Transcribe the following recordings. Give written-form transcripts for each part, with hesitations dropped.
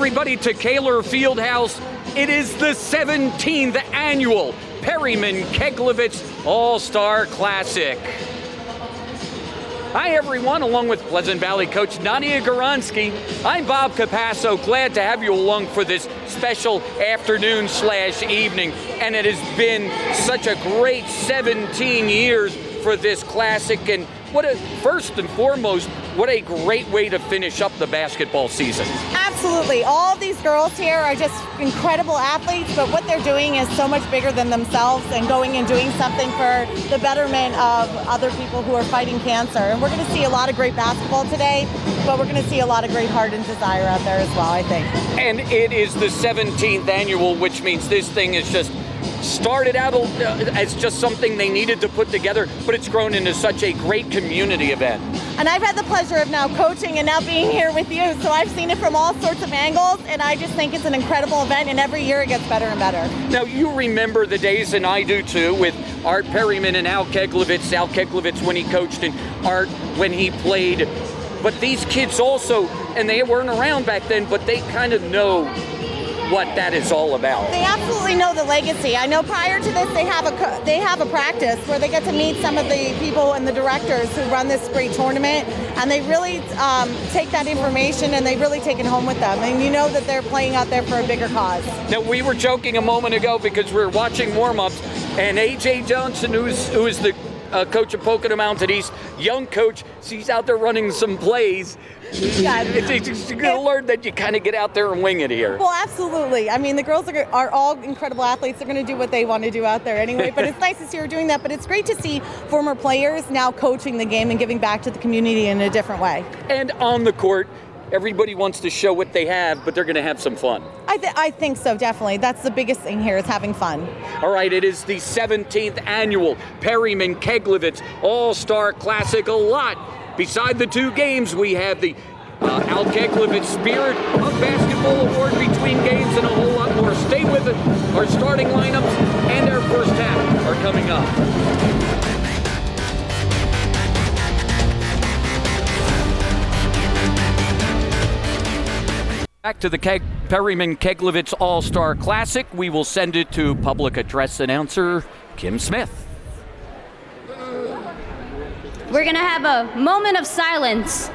everybody to Kaler Fieldhouse. It is the 17th annual Perryman Keglovits All-Star Classic. Hi everyone, along with Pleasant Valley coach Nadia Goronsky. I'm Bob Capasso, glad to have you along for this special afternoon/evening. And it has been such a great 17 years for this classic, and first and foremost, what a great way to finish up the basketball season. Absolutely. All of these girls here are just incredible athletes, but what they're doing is so much bigger than themselves and going and doing something for the betterment of other people who are fighting cancer. And we're going to see a lot of great basketball today, but we're going to see a lot of great heart and desire out there as well, I think. And it is the 17th annual, which means this thing is just started out as just something they needed to put together, but it's grown into such a great community event. And I've had the pleasure of now coaching and now being here with you, so I've seen it from all sorts of angles, and I just think it's an incredible event, and every year it gets better and better. Now, you remember the days, and I do too, with Art Perryman and Al Keglovits when he coached, and Art when he played. But these kids also, and they weren't around back then, but they kind of know what that is all about. They absolutely know the legacy. I know prior to this they have a practice where they get to meet some of the people and the directors who run this great tournament, and they really take that information and they really take it home with them. And you know that they're playing out there for a bigger cause. Now, we were joking a moment ago because we were watching warm-ups, and A.J. Johnson, who is the coach of Pocono Mountain East, young coach, she's out there running some plays. Yeah. It's going to learn that you kind of get out there and wing it here. Well, absolutely. I mean, the girls are all incredible athletes. They're going to do what they want to do out there anyway. But it's nice to see her doing that. But it's great to see former players now coaching the game and giving back to the community in a different way. And on the court, everybody wants to show what they have, but they're going to have some fun. I think so, definitely. That's the biggest thing here, is having fun. All right, it is the 17th annual Perryman Keglovits All-Star Classic. A lot. Beside the two games, we have the Al Keglovits Spirit of Basketball Award between games and a whole lot more. Stay with it. Our starting lineups and our first half are coming up. Back to the Perryman Keglovits All-Star Classic. We will send it to public address announcer Kim Smith. We're going to have a moment of silence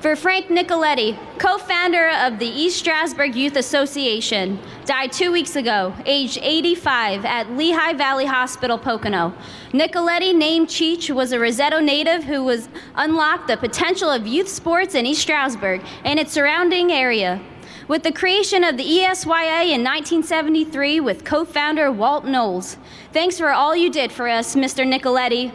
for Frank Nicoletti, co-founder of the East Stroudsburg Youth Association, died 2 weeks ago, aged 85, at Lehigh Valley Hospital, Pocono. Nicoletti, named Cheech, was a Roseto native who unlocked the potential of youth sports in East Stroudsburg and its surrounding area. With the creation of the ESYA in 1973 with co-founder Walt Knowles. Thanks for all you did for us, Mr. Nicoletti.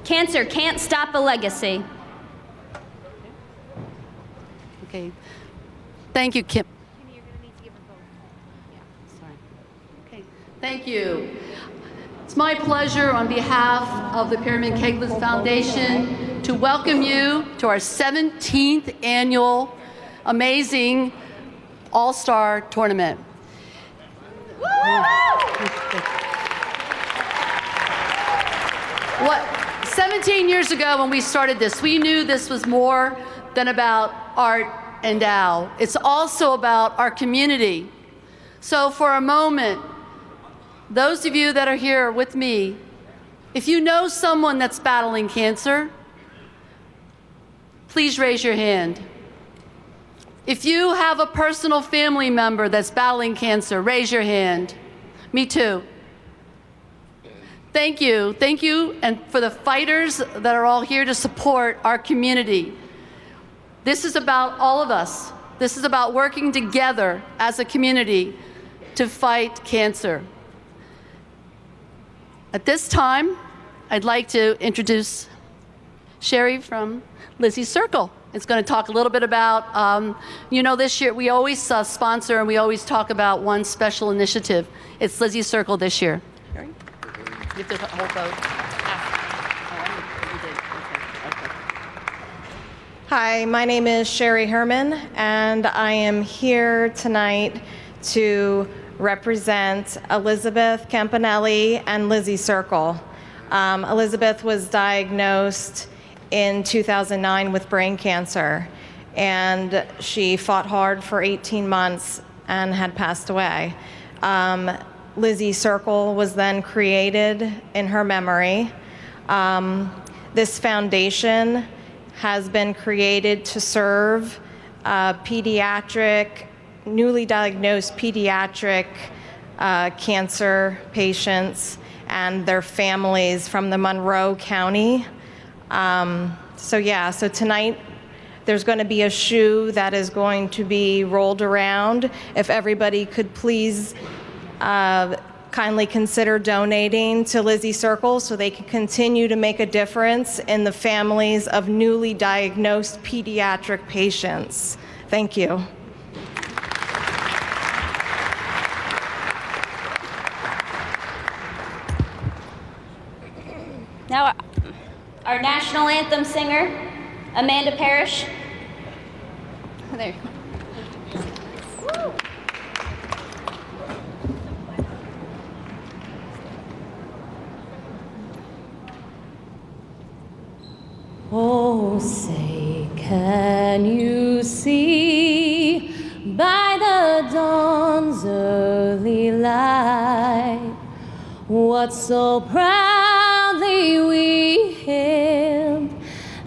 Cancer can't stop a legacy. Okay. Thank you, Kim. You're going to need to give her both. Yeah, sorry. Okay. Thank you. It's my pleasure on behalf of the Perryman Keglovits Foundation to welcome you to our 17th annual amazing All-Star Tournament. What? 17 years ago when we started this, we knew this was more than about Art and Al. It's also about our community. So for a moment, those of you that are here with me, if you know someone that's battling cancer, please raise your hand. If you have a personal family member that's battling cancer, raise your hand. Me too. Thank you, and for the fighters that are all here to support our community. This is about all of us. This is about working together as a community to fight cancer. At this time, I'd like to introduce Sherry from Lizzie's Circle. It's going to talk a little bit about, this year we always sponsor and we always talk about one special initiative. It's Lizzie's Circle this year. Sherry? You have to hold both. Hi, my name is Sherry Herman, and I am here tonight to represent Elizabeth Campanelli and Lizzie Circle. Elizabeth was diagnosed in 2009 with brain cancer, and she fought hard for 18 months and had passed away. Lizzie Circle was then created in her memory. This foundation has been created to serve newly diagnosed pediatric cancer patients and their families from the Monroe County. So tonight there's going to be a shoe that is going to be rolled around. If everybody could please kindly consider donating to Lizzie Circle so they can continue to make a difference in the families of newly diagnosed pediatric patients. Thank you. Now, our national anthem singer, Amanda Parrish. There you go. Oh, say, can you see by the dawn's early light what so proudly we hailed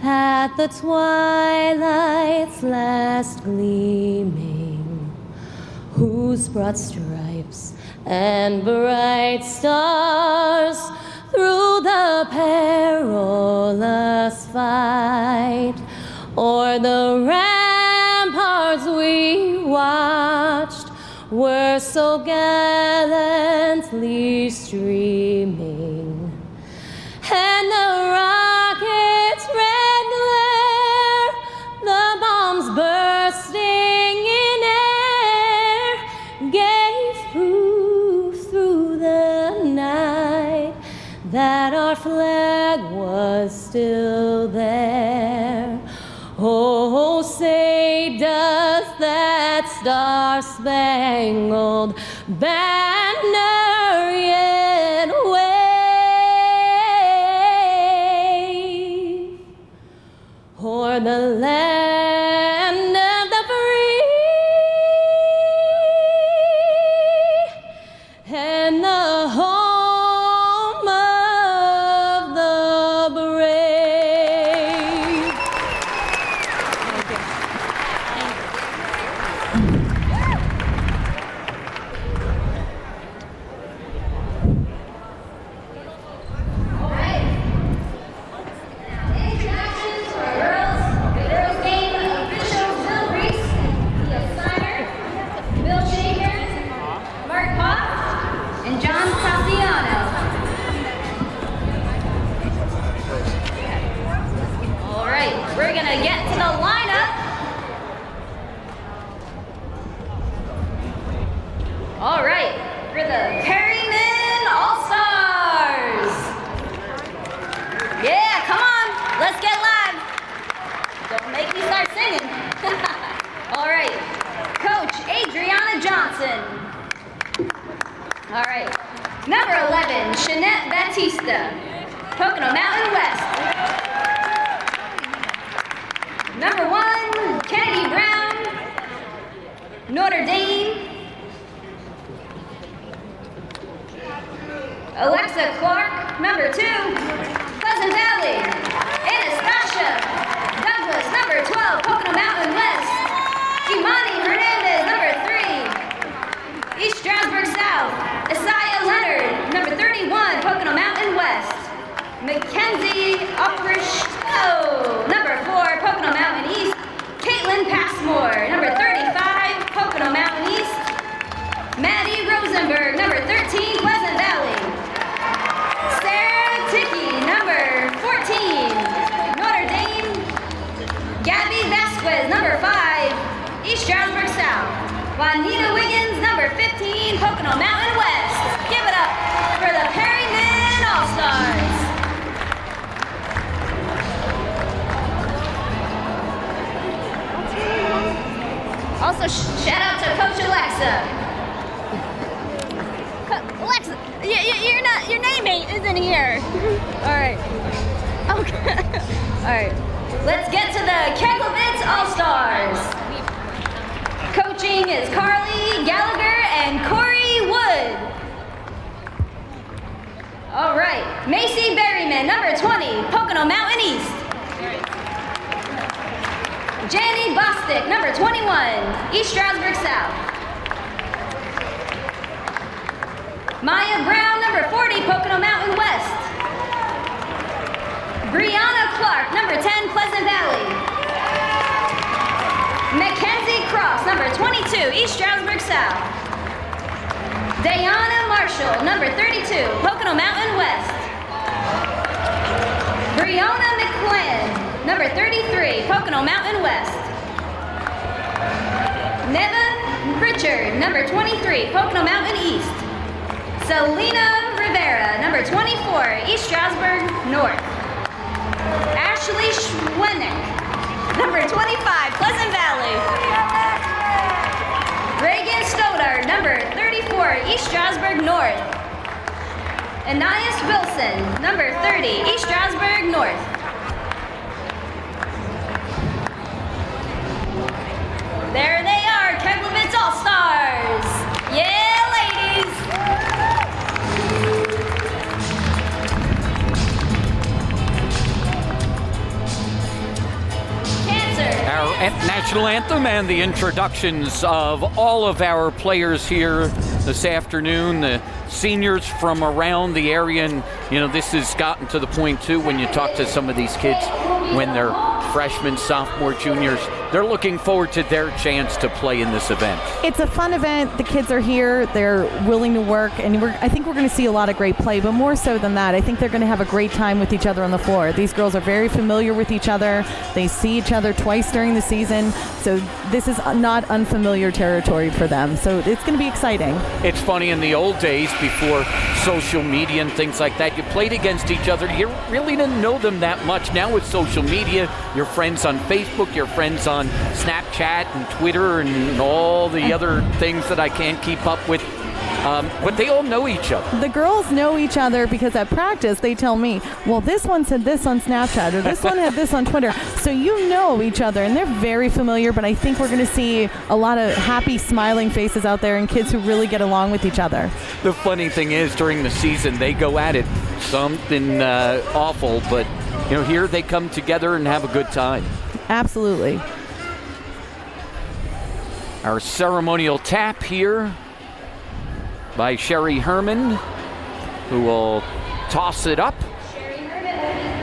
at the twilight's last gleaming, whose broad stripes and bright stars through the perilous fight o'er the ramparts we watched were so gallantly streaming, and the rockets' red glare, the bombs bursting in air, gave proof through the night that our flag was still there. Oh, say does that star-spangled banner yet wave o'er the land of the free and the home of the brave? All right. Introductions to our girls. The girls' game officials: Bill Reese, Leah Steiner, Bill Shaker, Mark Pop, and John Cassiano. All right, we're gonna get to the lineup. All right, for the Perryman All-Stars. Yeah, come on, let's get live. Don't make me start singing. All right, Coach Adriana Johnson. All right, number 11, Shanette Batista, Pocono Mountain West. Number 1, Kennedy Brown, Notre Dame. Alexa Clark, number 2, Pleasant Valley. Anastasia Douglas, number 12, Pocono Mountain West. Imani Hernandez, number 3, East Stroudsburg South. Isaiah Leonard, number 31, Pocono Mountain West. Mackenzie Oprishko, number 4, Pocono Mountain East. Caitlin Passmore, number 35, Pocono Mountain East. Maddie Rosenberg, number 13, Pleasant Valley. Sarah Tickey, number 14, Your name isn't here. All right. Okay. All right. Let's get to the Keglovits All-Stars. Coaching is Carly Gallagher and Corey Wood. All right. Macy Berryman, number 20, Pocono Mountain East. Janny Bostic, number 21, East Stroudsburg South. Maya Brown, number 40, Pocono Mountain West. Brianna Clark, number 10, Pleasant Valley. Mackenzie Cross, number 22, East Stroudsburg South. Dayana Marshall, number 32, Pocono Mountain West. Brianna McClan, number 33, Pocono Mountain West. Neva Pritchard, number 23, Pocono Mountain East. Selena Rivera, number 24, East Stroudsburg North. Ashley Schwennick, number 25, Pleasant Valley. Reagan Stoddard, number 34, East Stroudsburg North. Anais Wilson, number 30, East Stroudsburg North. There they are, Keglovits All-Stars. Yeah, ladies. Cancer. Our national anthem and the introductions of all of our players here this afternoon, the seniors from around the area. And, you know, this has gotten to the point, too, when you talk to some of these kids when they're freshmen, sophomore, juniors, they're looking forward to their chance to play in this event. It's a fun event. The kids are here. They're willing to work, and I think we're going to see a lot of great play, but more so than that, I think they're going to have a great time with each other on the floor. These girls are very familiar with each other. They see each other twice during the season, so this is not unfamiliar territory for them, so it's going to be exciting. It's funny, in the old days, before social media and things like that, you played against each other. You really didn't know them that much. Now with social media, your friends on Facebook, your friends on Snapchat and Twitter and all the other things that I can't keep up with. But they all know each other. The girls know each other because at practice they tell me, well, this one said this on Snapchat or this one had this on Twitter. So you know each other, and they're very familiar, but I think we're going to see a lot of happy, smiling faces out there and kids who really get along with each other. The funny thing is, during the season, they go at it something awful, but you know, here they come together and have a good time. Absolutely. Our ceremonial tap here by Sherry Herman, who will toss it up.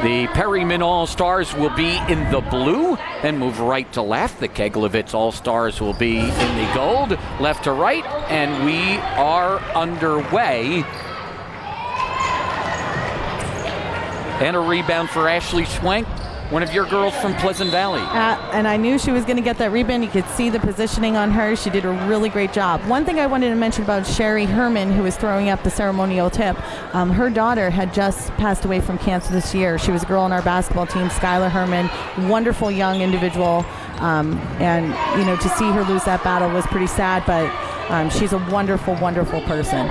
The Perryman All-Stars will be in the blue and move right to left. The Keglovits All-Stars will be in the gold, left to right, and we are underway. And a rebound for Ashley Schwenk, one of your girls from Pleasant Valley. And I knew she was going to get that rebound. You could see the positioning on her. She did a really great job. One thing I wanted to mention about Sherry Herman, who was throwing up the ceremonial tip, her daughter had just passed away from cancer this year. She was a girl on our basketball team, Skylar Herman, wonderful young individual. And, you know, to see her lose that battle was pretty sad, but she's a wonderful, wonderful person.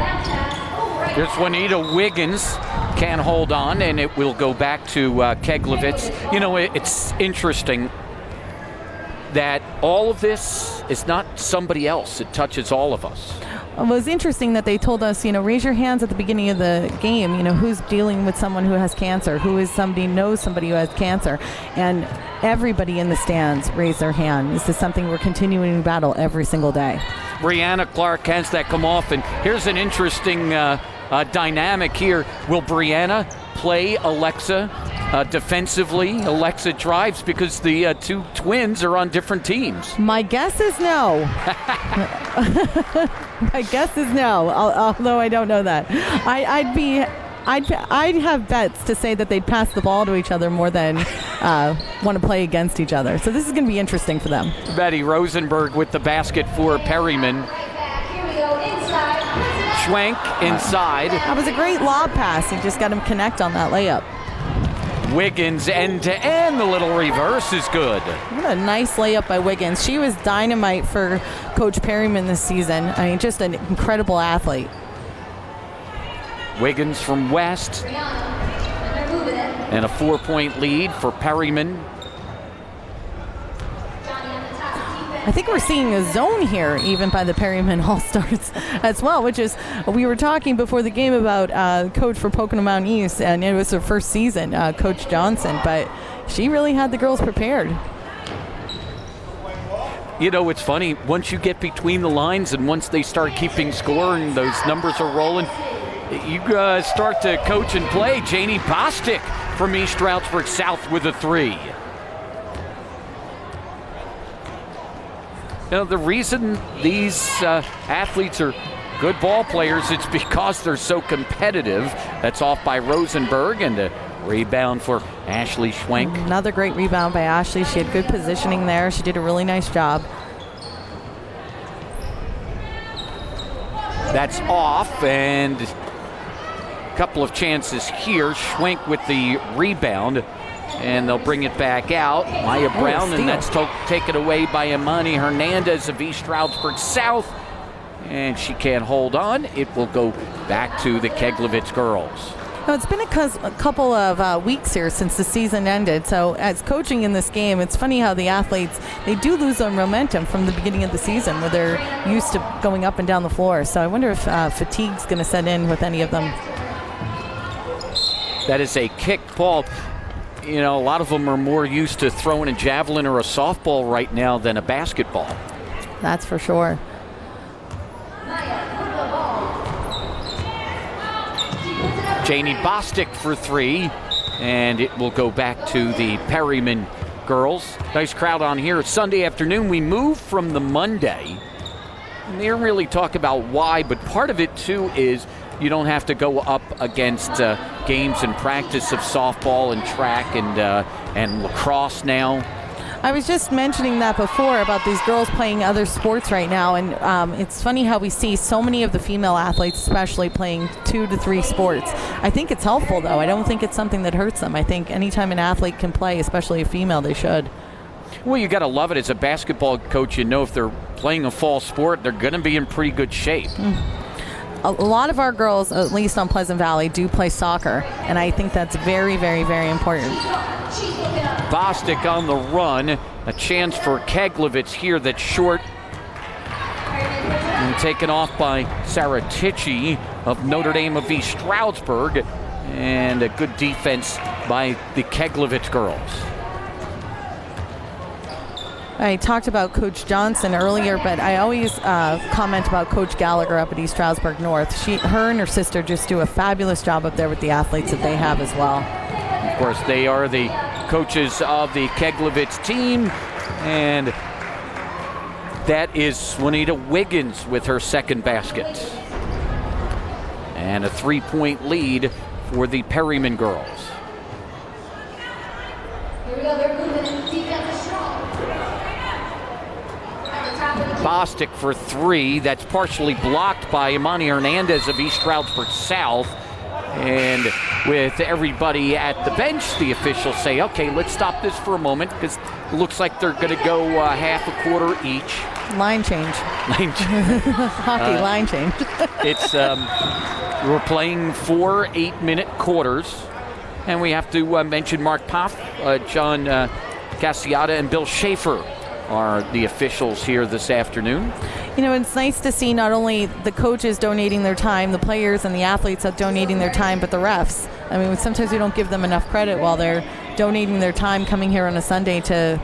There's Juanita Wiggins. Can hold on, and it will go back to Keglovits. You know, it's interesting that all of this is not somebody else. It touches all of us. It was interesting that they told us, you know, raise your hands at the beginning of the game. You know, who's dealing with someone who has cancer? Who is somebody knows somebody who has cancer? And everybody in the stands raised their hand. This is something we're continuing to battle every single day. Brianna Clark has that come off, and here's an interesting dynamic here. Will Brianna play Alexa defensively? Alexa drives because the two twins are on different teams. My guess is no. My guess is no, although I don't know that. I'd have bets to say that they'd pass the ball to each other more than want to play against each other. So this is going to be interesting for them. Betty Rosenberg with the basket for Perryman. Schwenk inside. That was a great lob pass. He just got him connect on that layup. Wiggins end-to-end. The little reverse is good. What a nice layup by Wiggins. She was dynamite for Coach Perryman this season. I mean, just an incredible athlete. Wiggins from West. And a 4-point lead for Perryman. I think we're seeing a zone here, even by the Perryman All-Stars as well, which is, we were talking before the game about coach for Pocono Mountain East, and it was her first season, Coach Johnson, but she really had the girls prepared. You know, it's funny, once you get between the lines and once they start keeping score and those numbers are rolling, you start to coach and play. Janie Bostic from East Stroudsburg South with a 3. You know, the reason these athletes are good ball players, it's because they're so competitive. That's off by Rosenberg, and a rebound for Ashley Schwenk. Another great rebound by Ashley. She had good positioning there. She did a really nice job. That's off, and a couple of chances here. Schwenk with the rebound. And they'll bring it back out. Maya Brown, and that's taken away by Imani Hernandez of East Stroudsburg South. And she can't hold on. It will go back to the Keglovits girls. Well, it's been a couple of weeks here since the season ended. So as coaching in this game, it's funny how the athletes, they do lose their momentum from the beginning of the season where they're used to going up and down the floor. So I wonder if fatigue's going to set in with any of them. That is a kick ball. You know, a lot of them are more used to throwing a javelin or a softball right now than a basketball. That's for sure. Janie Bostic for 3, and it will go back to the Perryman girls. Nice crowd on here. It's Sunday afternoon. We move from the Monday. And they don't really talk about why, but part of it, too, is you don't have to go up against games and practice of softball and track and lacrosse now. I was just mentioning that before about these girls playing other sports right now, and it's funny how we see so many of the female athletes especially playing 2 to 3 sports. I think it's helpful, though. I don't think it's something that hurts them. I think anytime an athlete can play, especially a female, they should. Well, you got to love it. As a basketball coach, you know if they're playing a fall sport, they're going to be in pretty good shape. A lot of our girls, at least on Pleasant Valley, do play soccer, and I think that's very, very, very important. Bostic on the run. A chance for Keglovits here that's short. And taken off by Sarah Tichy of Notre Dame of East Stroudsburg. And a good defense by the Keglovits girls. I talked about Coach Johnson earlier, but I always comment about Coach Gallagher up at East Stroudsburg North. Her and her sister just do a fabulous job up there with the athletes that they have as well. Of course, they are the coaches of the Keglovits team, and that is Swanita Wiggins with her second basket. And a 3-point lead for the Perryman girls. Here we go, they're moving. Defense is strong. Bostic for 3. That's partially blocked by Imani Hernandez of East Stroudsburg South. And with everybody at the bench, the officials say, okay, let's stop this for a moment because it looks like they're going to go half a quarter each. Line change. Hockey line change. It's we're playing 4 8-minute quarters. And we have to mention Mark Poff, John Cassiata, and Bill Schaefer are the officials here this afternoon. You know, it's nice to see not only the coaches donating their time, the players and the athletes are donating their time, but the refs. I mean, sometimes we don't give them enough credit while they're donating their time coming here on a Sunday to,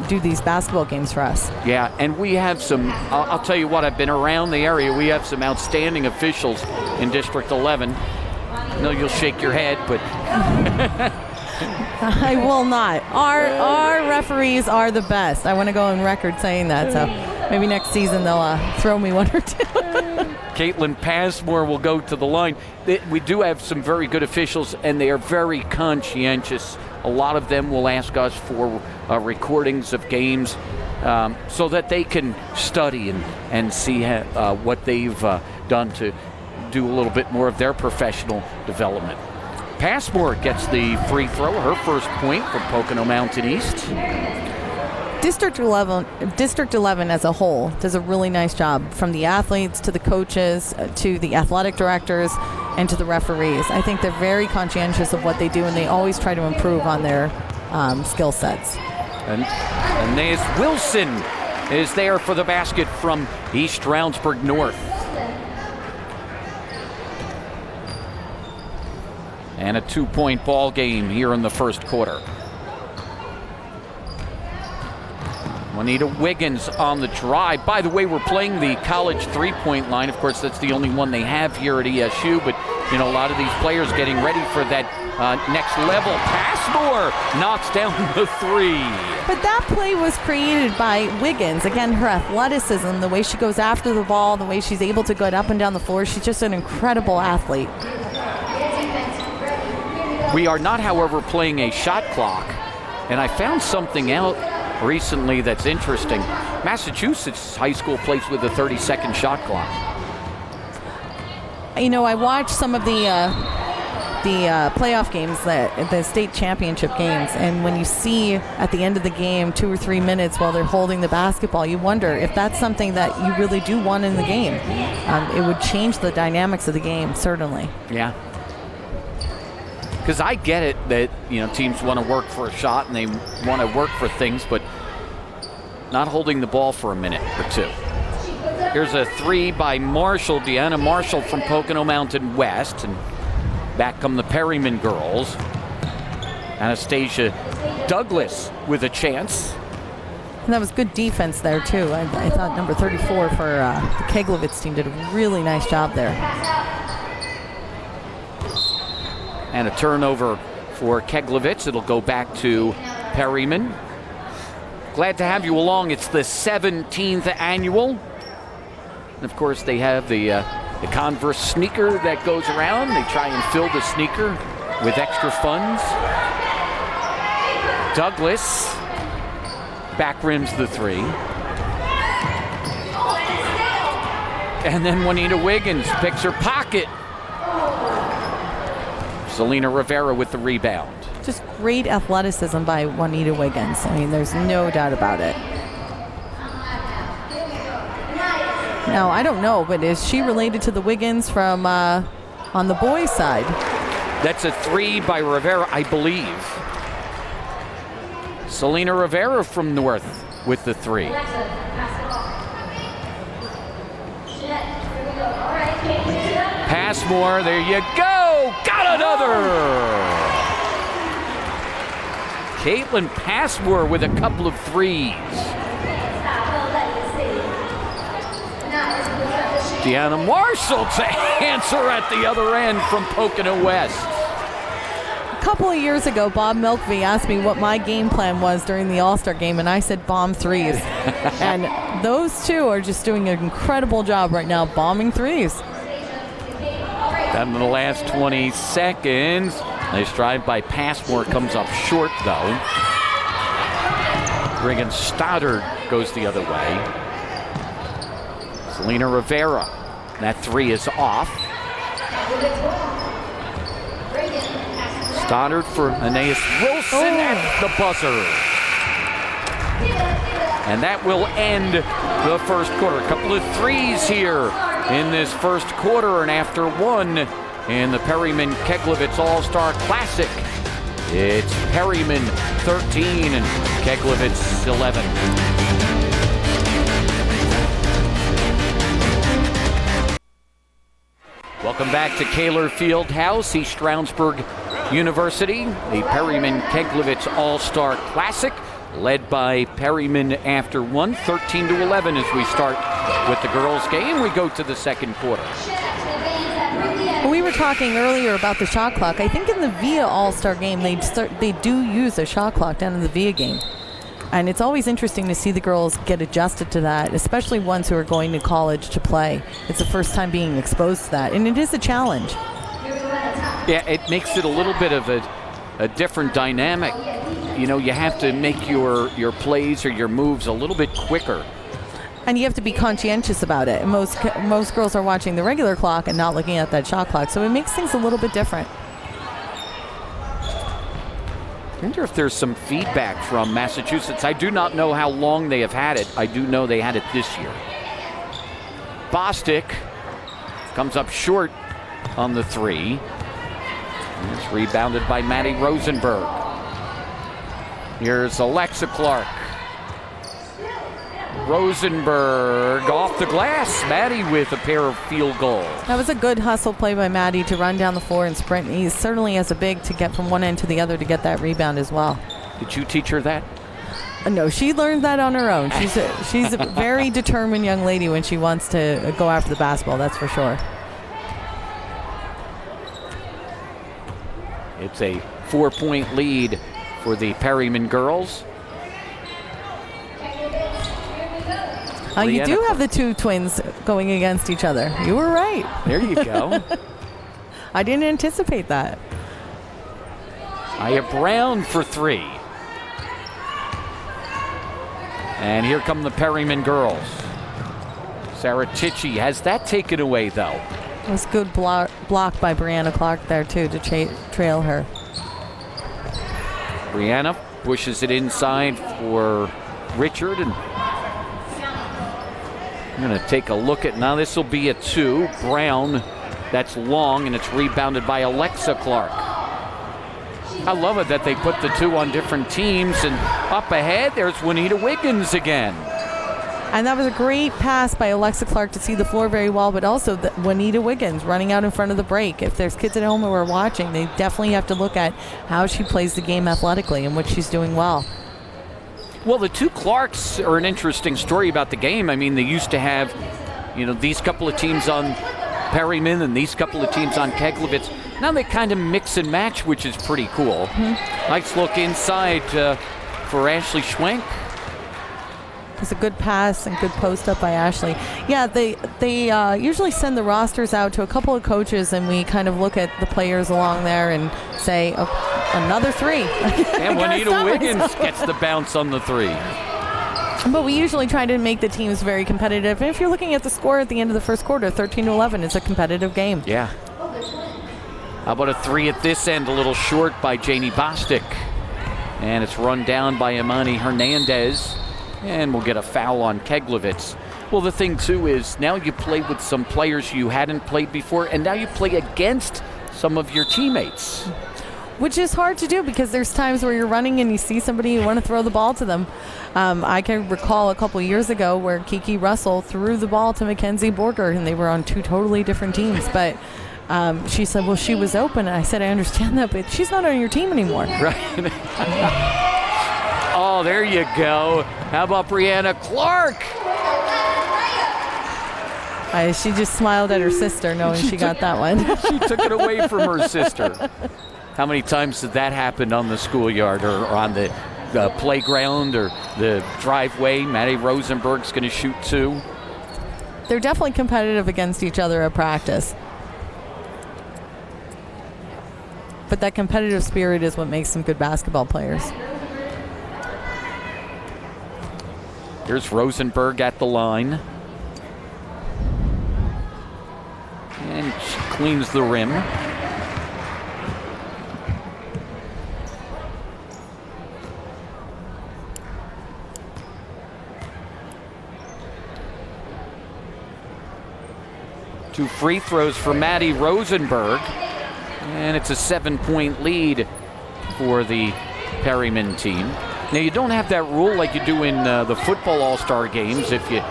do these basketball games for us. Yeah, and we have some, I'll tell you what, I've been around the area. We have some outstanding officials in District 11. I know you'll shake your head, but... I will not. Our referees are the best. I want to go on record saying that, so maybe next season they'll throw me one or two. Caitlin Passmore will go to the line. We do have some very good officials, and they are very conscientious. A lot of them will ask us for recordings of games so that they can study and see what they've done to do a little bit more of their professional development. Passmore gets the free throw, her first point from Pocono Mountain East. District 11 as a whole does a really nice job, from the athletes to the coaches to the athletic directors and to the referees. I think they're very conscientious of what they do, and they always try to improve on their skill sets. And Anais Wilson is there for the basket from East Stroudsburg North. And a 2-point ball game here in the first quarter. Juanita Wiggins on the drive. By the way, we're playing the college three-point line. Of course, that's the only one they have here at ESU, but a lot of these players getting ready for that next level. Passmore knocks down the three. But that play was created by Wiggins. Again, her athleticism, the way she goes after the ball, the way she's able to go up and down the floor. She's just an incredible athlete. We are not, however, playing a shot clock, and I found something out recently that's interesting. Massachusetts high school plays with a 30-second shot clock. I watched some of the playoff games, the state championship games, and when you see at the end of the game 2 or 3 minutes while they're holding the basketball, you wonder if that's something that you really do want in the game. It would change the dynamics of the game, certainly. Yeah. Because I get it that, teams want to work for a shot and they want to work for things, but not holding the ball for a minute or two. Here's a three by Marshall, Deanna Marshall from Pocono Mountain West, and back come the Perryman girls. Anastasia Douglas with a chance. And that was good defense there, too. I thought number 34 for the Keglovits team did a really nice job there. And a turnover for Keglovits. It'll go back to Perryman. Glad to have you along. It's the 17th annual. And of course, they have the Converse sneaker that goes around. They try and fill the sneaker with extra funds. Douglas back rims the three. And then Juanita Wiggins picks her pocket. Selena Rivera with the rebound. Just great athleticism by Juanita Wiggins. There's no doubt about it. Now, I don't know, but is she related to the Wiggins from on the boys' side? That's a three by Rivera, I believe. Selena Rivera from North with the three. Passmore, there you go. Got another. Caitlin Passmore with a couple of threes. Deanna Marshall to answer at the other end from Pocono West. A couple of years ago, Bob Milkvey asked me what my game plan was during the All-Star game, and I said bomb threes. And those two are just doing an incredible job right now, bombing threes. Down to the last 20 seconds. Nice drive by Passmore, comes up short though. Regan Stoddard goes the other way. Selena Rivera, that three is off. Stoddard for Anais Wilson at the buzzer. And that will end the first quarter. A couple of threes here in this first quarter, and after one in the Perryman Keglovits All-Star Classic, it's Perryman 13 and Keglovits 11. Welcome back to Kaler Fieldhouse, East Stroudsburg University, the Perryman Keglovits All-Star Classic, led by Perryman after one, 13-11 as we start with the girls' game. We go to the second quarter. We were talking earlier about the shot clock. I think in the VIA All-Star game, they do use a shot clock down in the VIA game. And it's always interesting to see the girls get adjusted to that, especially ones who are going to college to play. It's the first time being exposed to that, and it is a challenge. Yeah, it makes it a little bit of a different dynamic. You have to make your plays or your moves a little bit quicker. And you have to be conscientious about it. Most girls are watching the regular clock and not looking at that shot clock, so it makes things a little bit different. I wonder if there's some feedback from Massachusetts. I do not know how long they have had it. I do know they had it this year. Bostic comes up short on the three. It's rebounded by Maddie Rosenberg. Here's Alexa Clark. Rosenberg off the glass. Maddie with a pair of field goals. That was a good hustle play by Maddie to run down the floor and sprint. He certainly has a big to get from one end to the other to get that rebound as well. Did you teach her that? No, she learned that on her own. She's a very determined young lady when she wants to go after the basketball, that's for sure. It's a 4-point lead for the Perryman girls. You do have the two twins going against each other. You were right. There you go. I didn't anticipate that. Aya Brown for three. And here come the Perryman girls. Sarah Tichy has that taken away, though. It was good block by Brianna Clark there, too, to trail her. Brianna pushes it inside for Richard, and I'm going to take a look at now. This will be a two. Brown, that's long, and it's rebounded by Alexa Clark. I love it that they put the two on different teams, and up ahead, there's Juanita Wiggins again. And that was a great pass by Alexa Clark to see the floor very well, but also Juanita Wiggins running out in front of the break. If there's kids at home who are watching, they definitely have to look at how she plays the game athletically and what she's doing well. Well, the two Clarks are an interesting story about the game. I mean, they used to have, these couple of teams on Perryman and these couple of teams on Keglovits. Now they kind of mix and match, which is pretty cool. Mm-hmm. Nice look inside for Ashley Schwenk. It's a good pass and good post up by Ashley. Yeah, they usually send the rosters out to a couple of coaches, and we kind of look at the players along there and say, another three. And Juanita Wiggins gets the bounce on the three. But we usually try to make the teams very competitive. And if you're looking at the score at the end of the first quarter, 13-11, it's a competitive game. Yeah. How about a three at this end, a little short by Janie Bostic. And it's run down by Imani Hernandez. And we'll get a foul on Keglovits. Well, the thing, too, is now you play with some players you hadn't played before, and now you play against some of your teammates. Which is hard to do because there's times where you're running and you see somebody, you want to throw the ball to them. I can recall a couple years ago where Kiki Russell threw the ball to Mackenzie Borger, and they were on two totally different teams. But she said, well, she was open. And I said, I understand that, but she's not on your team anymore. Right. Oh, there you go. How about Brianna Clark? She just smiled at her sister knowing she got that one. She took it away from her sister. How many times did that happen on the schoolyard or on the playground or the driveway? Maddie Rosenberg's going to shoot two. They're definitely competitive against each other at practice. But that competitive spirit is what makes them good basketball players. Here's Rosenberg at the line. And she cleans the rim. Two free throws for Maddie Rosenberg. And it's a 7-point lead for the Perryman team. Now, you don't have that rule like you do in the football all-star games. If you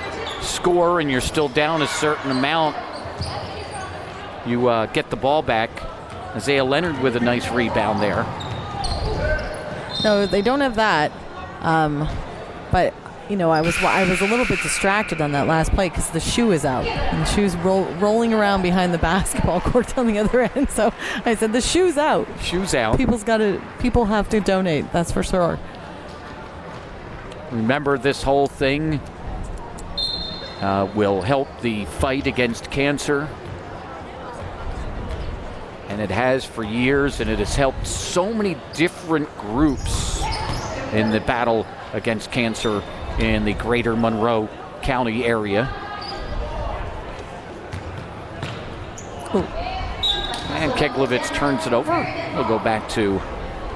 score and you're still down a certain amount, you get the ball back. Isaiah Leonard with a nice rebound there. No, they don't have that. But, I was a little bit distracted on that last play because the shoe is out. And the shoe's rolling around behind the basketball court on the other end. So I said, the shoe's out. Shoe's out. People have to donate, that's for sure. Remember, this whole thing will help the fight against cancer. And it has for years, and it has helped so many different groups in the battle against cancer in the greater Monroe County area. Ooh. And Keglovits turns it over. We'll go back to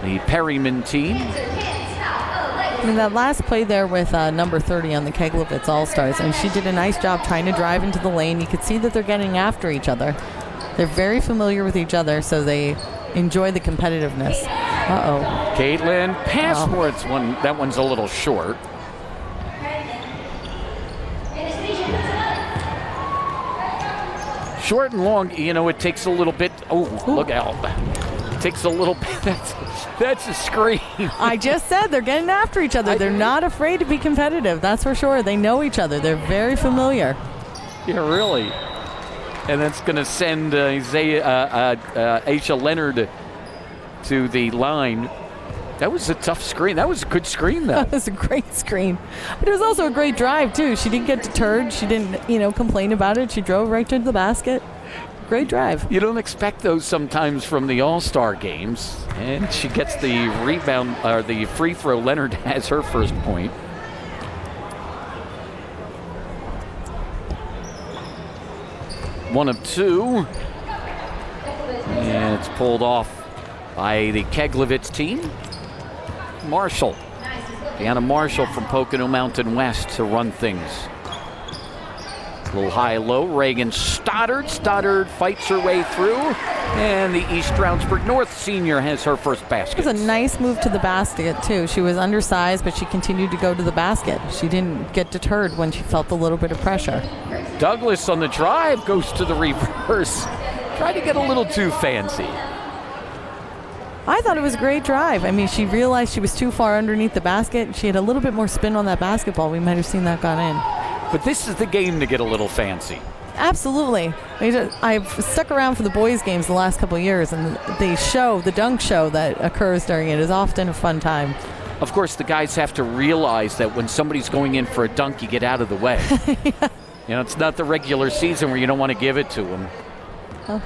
the Perryman team. I mean, that last play there with number 30 on the Keglovits All-Stars, and she did a nice job trying to drive into the lane. You could see that they're getting after each other. They're very familiar with each other, so they enjoy the competitiveness. Uh-oh. Caitlin Passworth's one. That one's a little short. Short and long, you know, it takes a little bit. Oh, look out. It takes a little bit. That's a screen. I just said they're getting after each other. They're not afraid to be competitive, that's for sure. They know each other. They're very familiar. Yeah, really. And that's going to send Aisha Leonard to the line. That was a tough screen. That was a good screen, though. That was a great screen. But it was also a great drive, too. She didn't get deterred. She didn't, complain about it. She drove right to the basket. Great drive. You don't expect those sometimes from the All-Star games. And she gets the rebound, or the free throw. Leonard has her first point. One of two. And it's pulled off by the Keglovits team. Marshall. Deanna Marshall from Pocono Mountain West to run things. A little high-low. Reagan Stoddard. Stoddard fights her way through. And the East Stroudsburg North senior has her first basket. It was a nice move to the basket, too. She was undersized, but she continued to go to the basket. She didn't get deterred when she felt a little bit of pressure. Douglas on the drive goes to the reverse. Tried to get a little too fancy. I thought it was a great drive. I mean, she realized she was too far underneath the basket. She had a little bit more spin on that basketball. We might have seen that gone in. But this is the game to get a little fancy. Absolutely. I've stuck around for the boys' games the last couple of years, and the dunk show that occurs during it is often a fun time. Of course, the guys have to realize that when somebody's going in for a dunk, you get out of the way. Yeah. You know, it's not the regular season where you don't want to give it to them. Oh.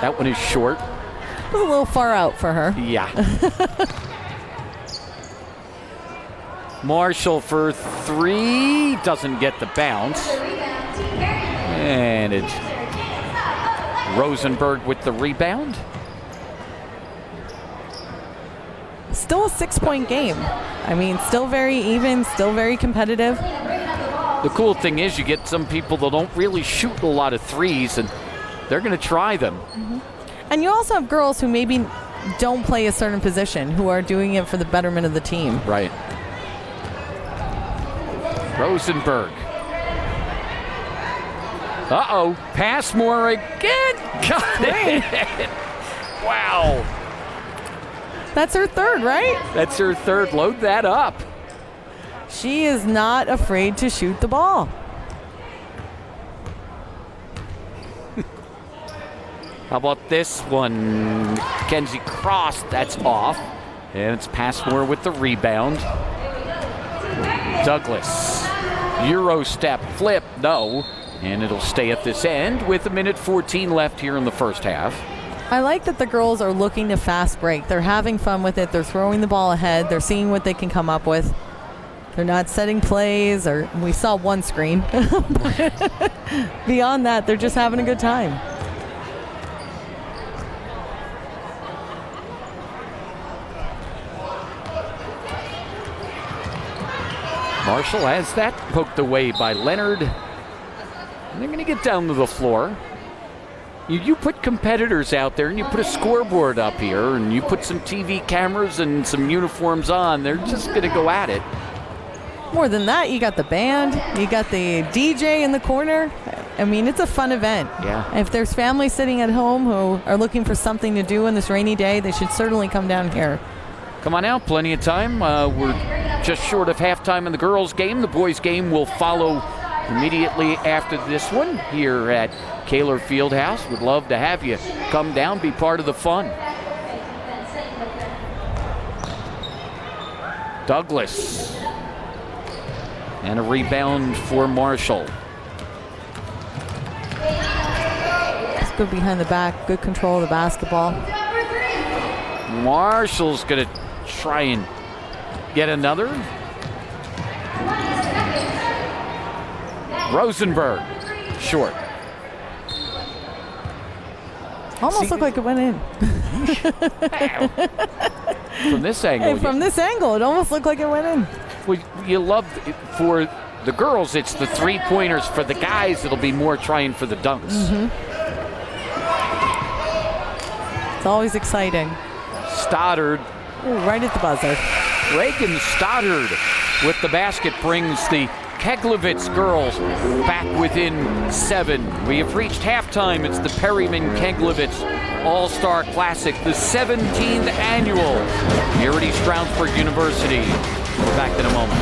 That one is short. It was a little far out for her. Yeah. Marshall for three. Doesn't get the bounce. And it's Rosenberg with the rebound. Still a 6-point game. I mean, still very even, still very competitive. The cool thing is you get some people that don't really shoot a lot of threes, and they're going to try them. Mm-hmm. And you also have girls who maybe don't play a certain position, who are doing it for the betterment of the team. Right. Rosenberg. Uh-oh. Passmore again. Got it. Wow. That's her third, right? That's her third. Load that up. She is not afraid to shoot the ball. How about this one? Kenzie Cross, that's off. And it's Passmore with the rebound. Douglas. Euro step, flip, no. And it'll stay at this end with 1:14 left here in the first half. I like that the girls are looking to fast break. They're having fun with it. They're throwing the ball ahead. They're seeing what they can come up with. They're not setting plays, or we saw one screen. Beyond that, they're just having a good time. Marshall has that poked away by Leonard. And they're going to get down to the floor. You put competitors out there and you put a scoreboard up here and you put some TV cameras and some uniforms on, they're just going to go at it. More than that, you got the band, you got the DJ in the corner. I mean, it's a fun event. Yeah. If there's families sitting at home who are looking for something to do on this rainy day, they should certainly come down here. Come on out, plenty of time. We're just short of halftime in the girls' game. The boys' game will follow immediately after this one here at Kaler Fieldhouse. Would love to have you come down, be part of the fun. Douglas. And a rebound for Marshall. It's good behind the back, good control of the basketball. Marshall's going to try and get another. Rosenberg, short. Almost looked like it went in. From this angle. And from this angle, it almost looked like it went in. Well, you love for the girls, it's the three-pointers. For the guys, it'll be more trying for the dunks. Mm-hmm. It's always exciting. Stoddard. Ooh, right at the buzzer. Reagan Stoddard with the basket brings the Keglovits girls back within 7. We have reached halftime. It's the Perryman Keglovits All-Star Classic, the 17th annual here at East Stroudsburg University. We're back in a moment.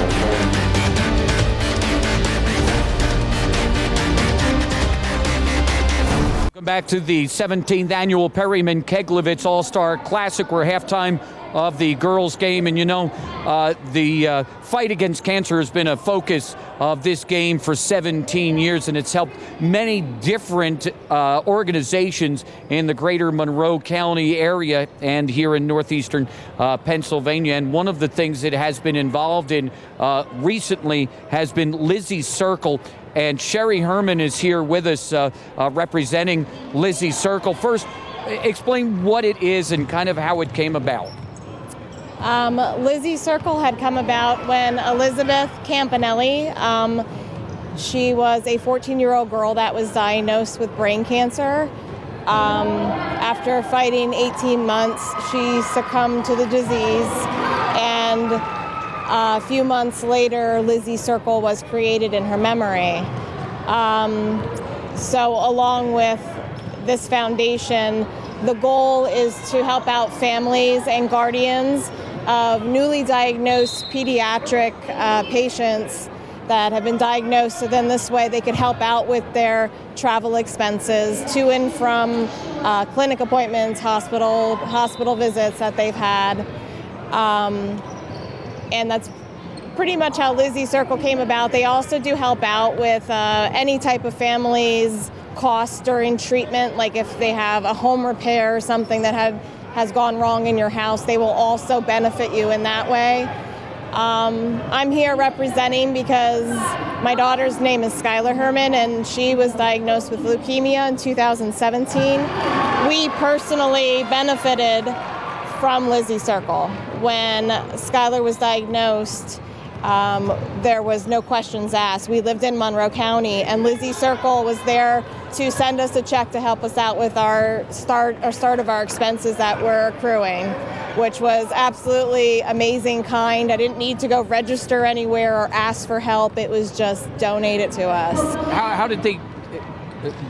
Welcome back to the 17th annual Perryman Keglovits All-Star Classic. We're halftime of the girls' game, and the fight against cancer has been a focus of this game for 17 years, and it's helped many different organizations in the greater Monroe County area and here in northeastern Pennsylvania. And one of the things it has been involved in recently has been Lizzie's Circle. And Sherry Herman is here with us representing Lizzie's Circle. First, explain what it is and kind of how it came about. Lizzie's Circle had come about when Elizabeth Campanelli, she was a 14-year-old girl that was diagnosed with brain cancer. After fighting 18 months, she succumbed to the disease, and a few months later, Lizzie's Circle was created in her memory. So along with this foundation, the goal is to help out families and guardians of newly diagnosed pediatric patients that have been diagnosed, so then this way they could help out with their travel expenses to and from clinic appointments, hospital visits that they've had. And that's pretty much how Lizzie's Circle came about. They also do help out with any type of family's costs during treatment, like if they have a home repair or something that has gone wrong in your house, they will also benefit you in that way. I'm here representing because my daughter's name is Skylar Herman, and she was diagnosed with leukemia in 2017. We personally benefited from Lizzie's Circle. When Skylar was diagnosed, there was no questions asked. We lived in Monroe County, and Lizzie's Circle was there to send us a check to help us out with our start of our expenses that were accruing, which was absolutely amazing, kind. I didn't need to go register anywhere or ask for help. It was just donated to us. How did they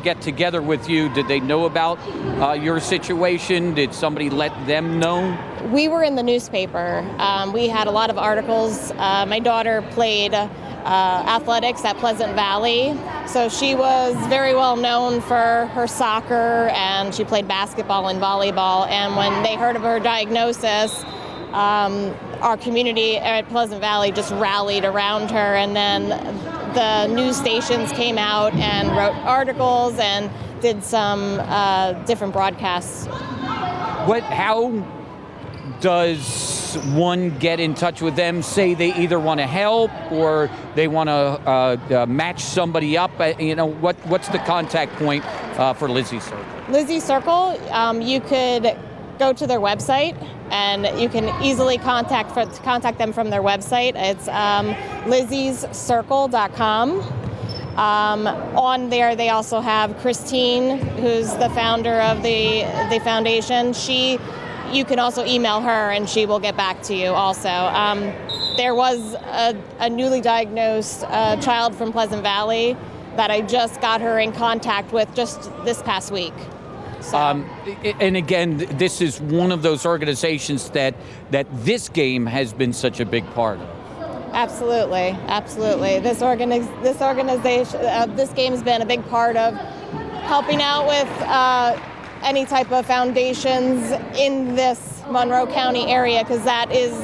get together with you? Did they know about your situation? Did somebody let them know? We were in the newspaper. We had a lot of articles. My daughter played athletics at Pleasant Valley, so she was very well known for her soccer, and she played basketball and volleyball. And when they heard of her diagnosis, our community at Pleasant Valley just rallied around her, and then the news stations came out and wrote articles and did some different broadcasts. How does one get in touch with them? Say they either want to help or they want to match somebody up. What's the contact point for Lizzie's Circle? Lizzie's Circle, you could go to their website, and you can easily contact them from their website. It's lizziescircle.com. On there, they also have Christine, who's the founder of the foundation. You can also email her, and she will get back to you also. There was a newly diagnosed child from Pleasant Valley that I just got her in contact with just this past week. So. And again, this is one of those organizations that this game has been such a big part of. Absolutely. This organization, this game has been a big part of helping out with any type of foundations in this Monroe County area, because that is,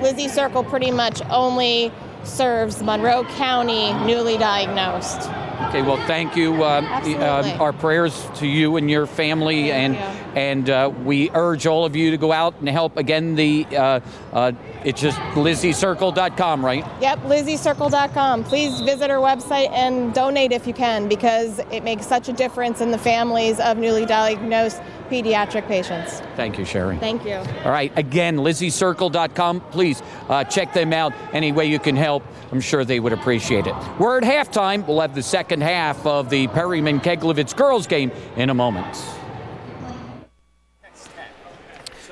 Lizzie's Circle pretty much only serves Monroe County newly diagnosed. Okay, well, thank you. Our prayers to you and your family, and we urge all of you to go out and help. Again, it's just lizziecircle.com, right? Yep, lizziecircle.com. Please visit our website and donate if you can, because it makes such a difference in the families of newly diagnosed pediatric patients. Thank you, Sherry. Thank you. All right, again, LizzieCircle.com. Please check them out any way you can help. I'm sure they would appreciate it. We're at halftime. We'll have the second half of the Perryman Keglovits girls game in a moment.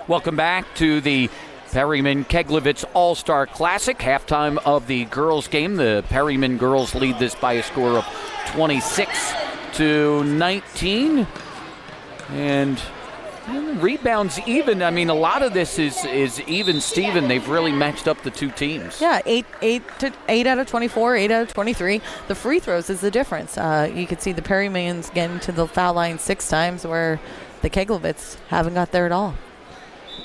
Welcome back to the Perryman Keglovits All-Star Classic, halftime of the girls game. The Perryman girls lead this by a score of 26-19. And rebounds even. I mean, a lot of this is even Steven. They've really matched up the two teams. Yeah, 8 out of 24, 8 out of 23. The free throws is the difference. You could see the Perrymans getting to the foul line 6 times, where the Keglovits haven't got there at all.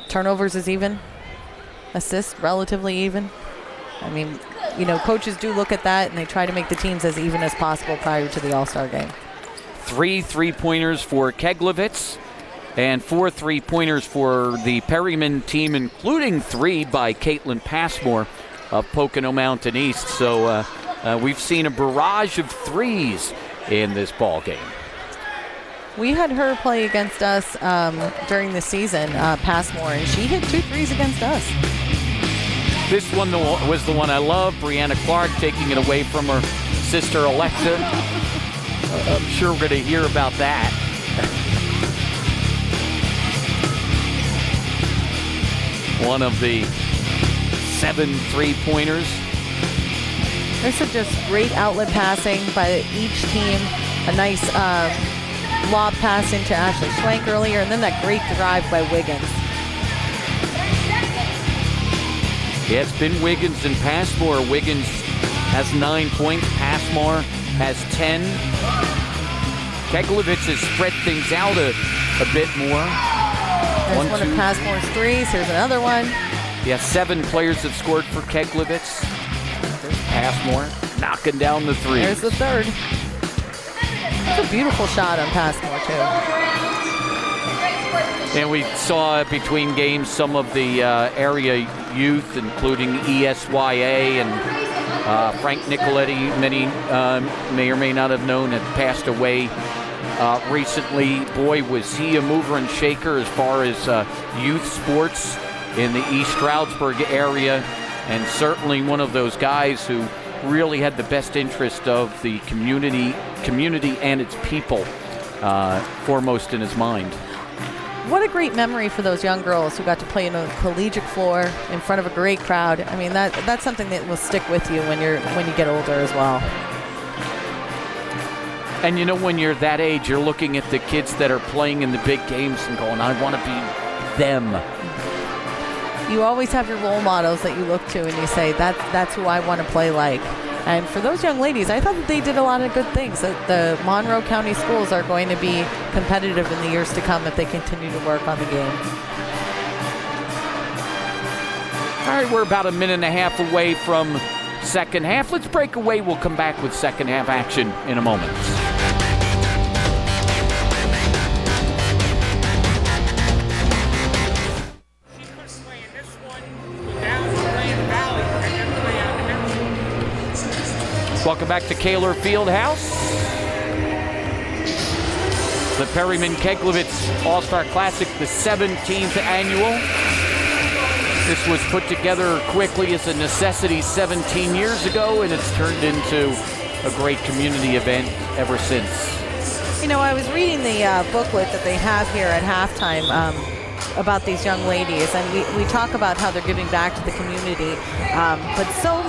Turnovers is even. Assists relatively even. I mean, you know, coaches do look at that and they try to make the teams as even as possible prior to the All-Star game. 3 3-pointers for Keglovits and 4 3-pointers for the Perryman team, including 3 by Caitlin Passmore of Pocono Mountain East. So we've seen a barrage of threes in this ball game. We had her play against us during the season, Passmore, and she hit 2 threes against us. This one was the one I love. Brianna Clark taking it away from her sister Alexa. I'm sure we're going to hear about that. One of the 7 3-pointers. There's just great outlet passing by each team. A nice lob pass into Ashley Schwank earlier, and then that great drive by Wiggins. Yeah, it's been Wiggins and Passmore. Wiggins has 9 points. Passmore has 10. Keglovits has spread things out a bit more. There's one of Passmore's threes. Here's another one. Yeah, 7 players have scored for Keglovits. There's Passmore knocking down the three. There's the third. It's a beautiful shot on Passmore, too. And we saw between games some of the area youth, including ESYA and Frank Nicoletti. Many may or may not have known had passed away recently. Boy, was he a mover and shaker as far as youth sports in the East Stroudsburg area, and certainly one of those guys who really had the best interest of the community and its people foremost in his mind. What a great memory for those young girls who got to play on a collegiate floor in front of a great crowd. I mean, that's something that will stick with you when you get older as well. And you know, when you're that age, you're looking at the kids that are playing in the big games and going, I want to be them. You always have your role models that you look to and you say, that's who I want to play like. And for those young ladies, I thought that they did a lot of good things. The Monroe County schools are going to be competitive in the years to come if they continue to work on the game. All right, we're about a minute and a half away from second half. Let's break away. We'll come back with second half action in a moment. Welcome back to Kaler Fieldhouse. The Perryman Keglovits All-Star Classic, the 17th annual. This was put together quickly as a necessity 17 years ago, and it's turned into a great community event ever since. You know, I was reading the booklet that they have here at halftime about these young ladies, and we talk about how they're giving back to the community, but so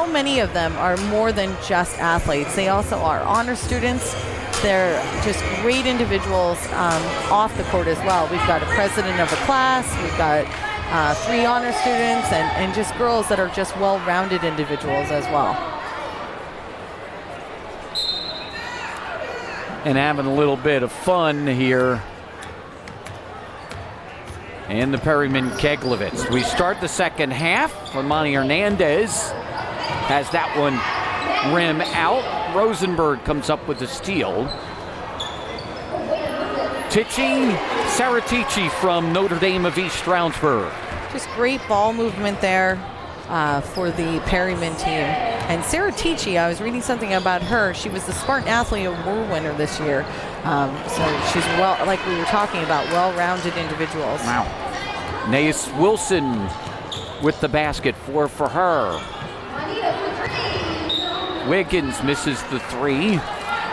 many of them are more than just athletes. They also are honor students. They're just great individuals off the court as well. We've got a president of a class. We've got 3 honor students and just girls that are just well-rounded individuals as well. And having a little bit of fun here in the Perryman Keglovits. We start the second half. Armani Hernandez has that one rim out. Rosenberg comes up with a steal. Saratici from Notre Dame of East Stroudsburg. Just great ball movement there. for the Perryman team. And Sarah Tichy, I was reading something about her. She was the Spartan Athlete Award winner this year. So she's, well, like we were talking about, well-rounded individuals. Wow. Nace Wilson with the basket, 4 for her. Wiggins misses the 3.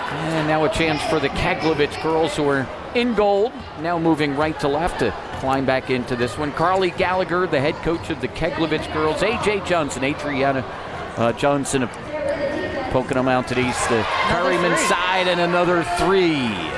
And now a chance for the Keglovits girls, who are in gold, now moving right to left to climb back into this one. Carly Gallagher, the head coach of the Keglovits girls. A.J. Johnson, Adriana Johnson, poking them out to the east. The Perryman side, and another 3.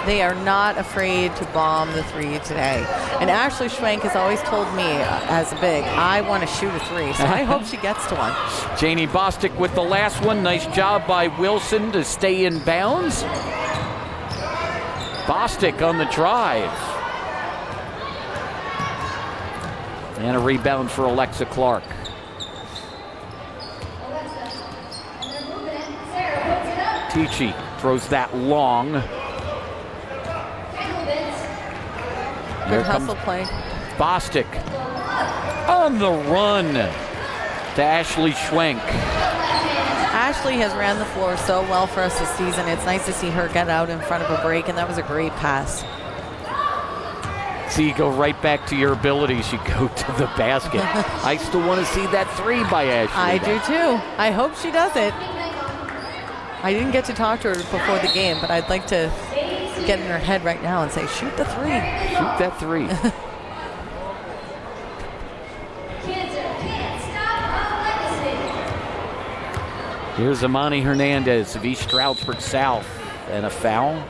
They are not afraid to bomb the 3 today. And Ashley Schwenk has always told me, as a big, I want to shoot a 3. So I hope she gets to one. Janie Bostic with the last one. Nice job by Wilson to stay in bounds. Bostic on the drive. And a rebound for Alexa Clark. Tichy throws that long. Good hustle play. Bostic on the run to Ashley Schwenk. Ashley has ran the floor so well for us this season. It's nice to see her get out in front of a break, and that was a great pass. See, you go right back to your abilities. You go to the basket. I still want to see that 3 by Ashley. I do too. I hope she does it. I didn't get to talk to her before the game, but I'd like to get in her head right now and say, shoot the 3. Shoot that 3. Here's Amani Hernandez of East Stroudsburg South, and a foul.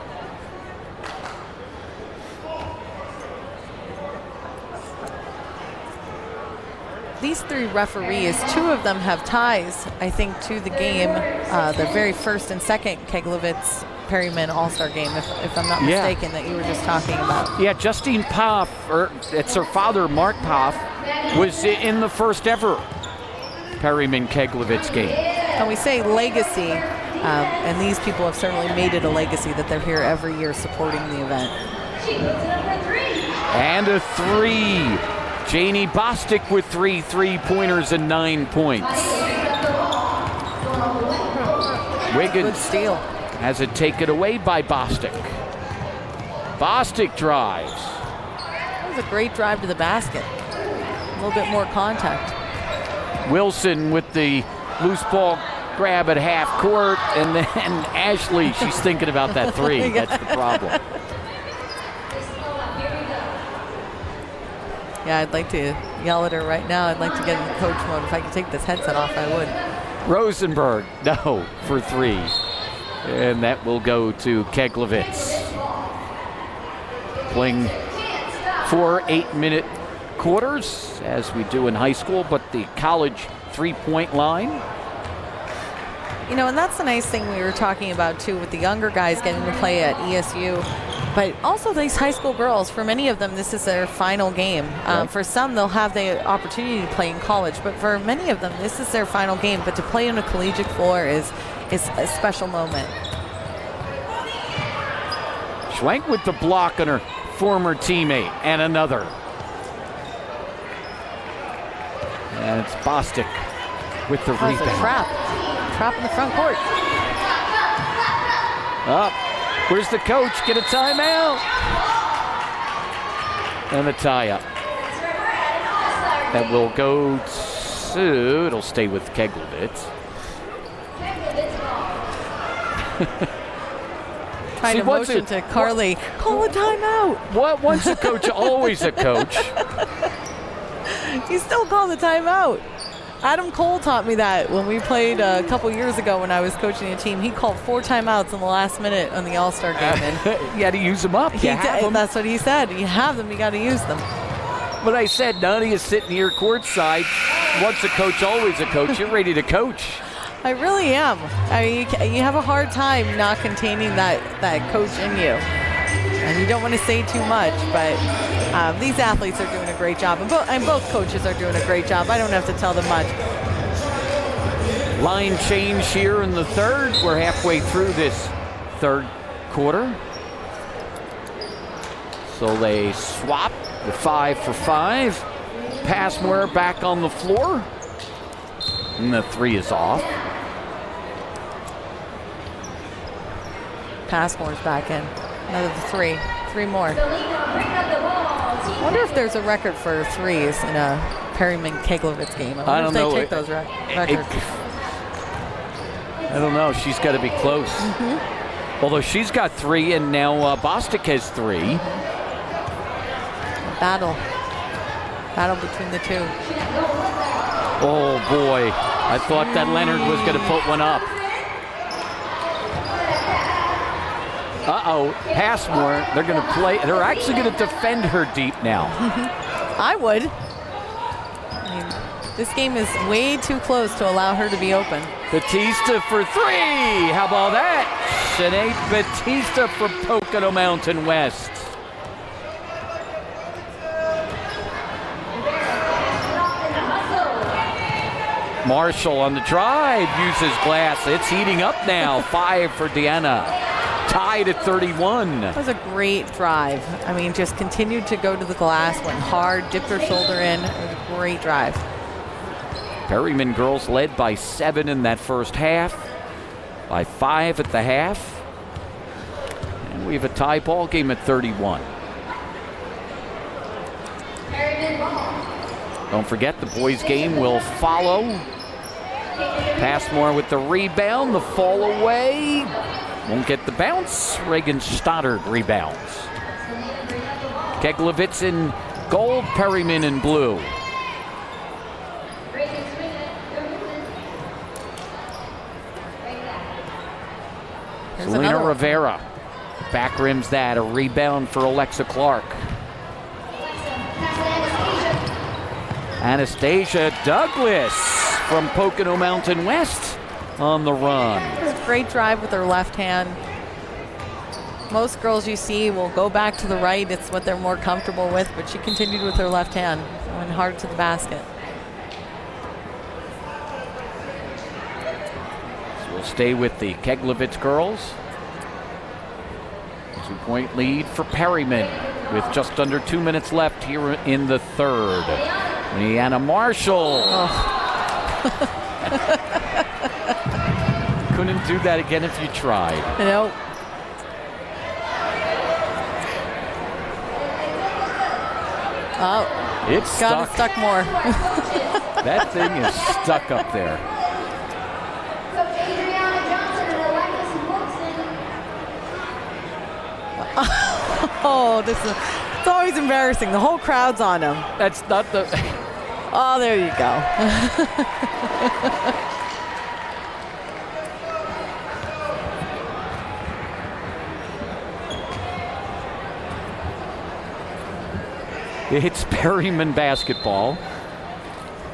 These 3 referees, 2 of them have ties, I think, to the game, the very first and second Keglovits Perryman All-Star game, if I'm not mistaken, that you were just talking about. Yeah, Justine Poff, or it's her father, Mark Poff, was in the first ever Perryman Keglovits game. And we say legacy, and these people have certainly made it a legacy that they're here every year supporting the event. And a 3. Janie Bostic with 3 3-pointers and 9 points. Wiggins Good steal. has it taken away by Bostic. Bostic drives. That was a great drive to the basket. A little bit more contact. Wilson with the loose ball grab at half court, and then Ashley, she's thinking about that 3. That's the problem. Yeah, I'd like to yell at her right now. I'd like to get in coach mode. If I could take this headset off, I would. Rosenberg, no, for 3. And that will go to Keglovits. Playing 4 8-minute quarters, as we do in high school, but the college 3-point line. You know, and that's the nice thing we were talking about, too, with the younger guys getting to play at ESU. But also these high school girls, for many of them, this is their final game. For some, they'll have the opportunity to play in college. But for many of them, this is their final game. But to play on a collegiate floor is a special moment. Schwenk with the block on her former teammate, and another. And it's Bostic with the rebound. That's a trap in the front court. Up. Where's the coach? Get a timeout. And the tie-up. That will go to, it'll stay with Keglovits. Trying to motion to Carly, call a timeout. What? Once a coach, always a coach. You still call the timeout. Adam Cole taught me that when we played a couple years ago when I was coaching a team. He called 4 timeouts in the last minute on the All-Star game. And you had to use them up. That's what he said. You have them, you got to use them. But I said, none of you sitting here courtside. Once a coach, always a coach. You're ready to coach. I really am. I mean, you have a hard time not containing that coach in you. And you don't want to say too much, but these athletes are doing a great job. And both coaches are doing a great job. I don't have to tell them much. Line change here in the third. We're halfway through this third quarter. So they swap the 5 for 5. Passmore back on the floor. And the 3 is off. Passmore's back in. Another 3. 3 more. I wonder if there's a record for threes in a Perryman Keglovits game. I don't know. If they take those records. I don't know. She's got to be close. Although she's got 3, and now Bostic has 3. Battle between the 2. Oh boy, I thought that Leonard was going to put one up. Uh-oh, Passmore, they're going to play, they're actually going to defend her deep now. I would. I mean, this game is way too close to allow her to be open. Batista for 3, how about that? Sinead Batista from Pocono Mountain West. Marshall on the drive, uses glass. It's heating up now. 5 for Deanna. Tied at 31. That was a great drive. I mean, just continued to go to the glass, went hard, dipped her shoulder in. It was a great drive. Perryman girls led by 7 in that first half, by 5 at the half. And we have a tie ball game at 31. Don't forget, the boys' game will follow. Passmore with the rebound, the fall away. Won't get the bounce. Reagan Stoddard rebounds. Keglovits in gold, Perryman in blue. Selena Rivera back rims that. A rebound for Alexa Clark. Anastasia Douglas from Pocono Mountain West on the run. Great drive with her left hand. Most girls you see will go back to the right. It's what they're more comfortable with, but she continued with her left hand. Went hard to the basket. So we'll stay with the Keglovits girls. 2-point lead for Perryman with just under 2 minutes left here in the third. Leanna Marshall. Couldn't do that again if you tried. Nope. Oh, it's stuck. Got it stuck more. That thing is stuck up there. Oh, it's always embarrassing. The whole crowd's on him. That's not the. Oh, there you go. It's Perryman basketball.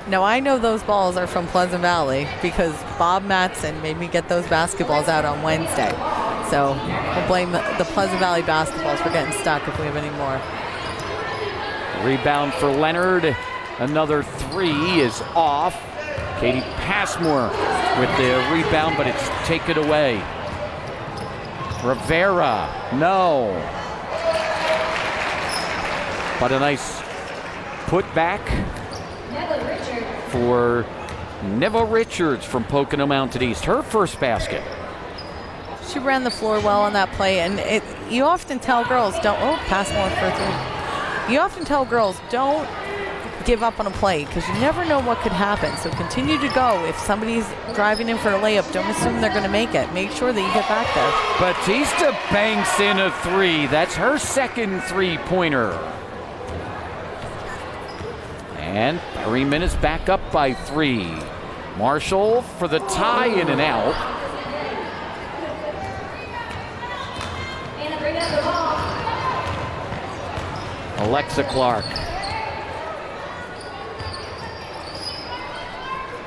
Now, I know those balls are from Pleasant Valley because Bob Matson made me get those basketballs out on Wednesday. So we'll blame the Pleasant Valley basketballs for getting stuck if we have any more. Rebound for Leonard. Another 3 is off. Katie Passmore with the rebound, but it's taken away. Rivera, no. But a nice put back for Neva Richards from Pocono Mountain East. Her first basket. She ran the floor well on that play, and you often tell girls Passmore for 3. You often tell girls don't give up on a play because you never know what could happen. So continue to go. If somebody's driving in for a layup, don't assume they're going to make it. Make sure that you get back there. Batista banks in a 3. That's her second 3-pointer. And Perryman is back up by 3. Marshall for the tie, in and out. Alexa Clark.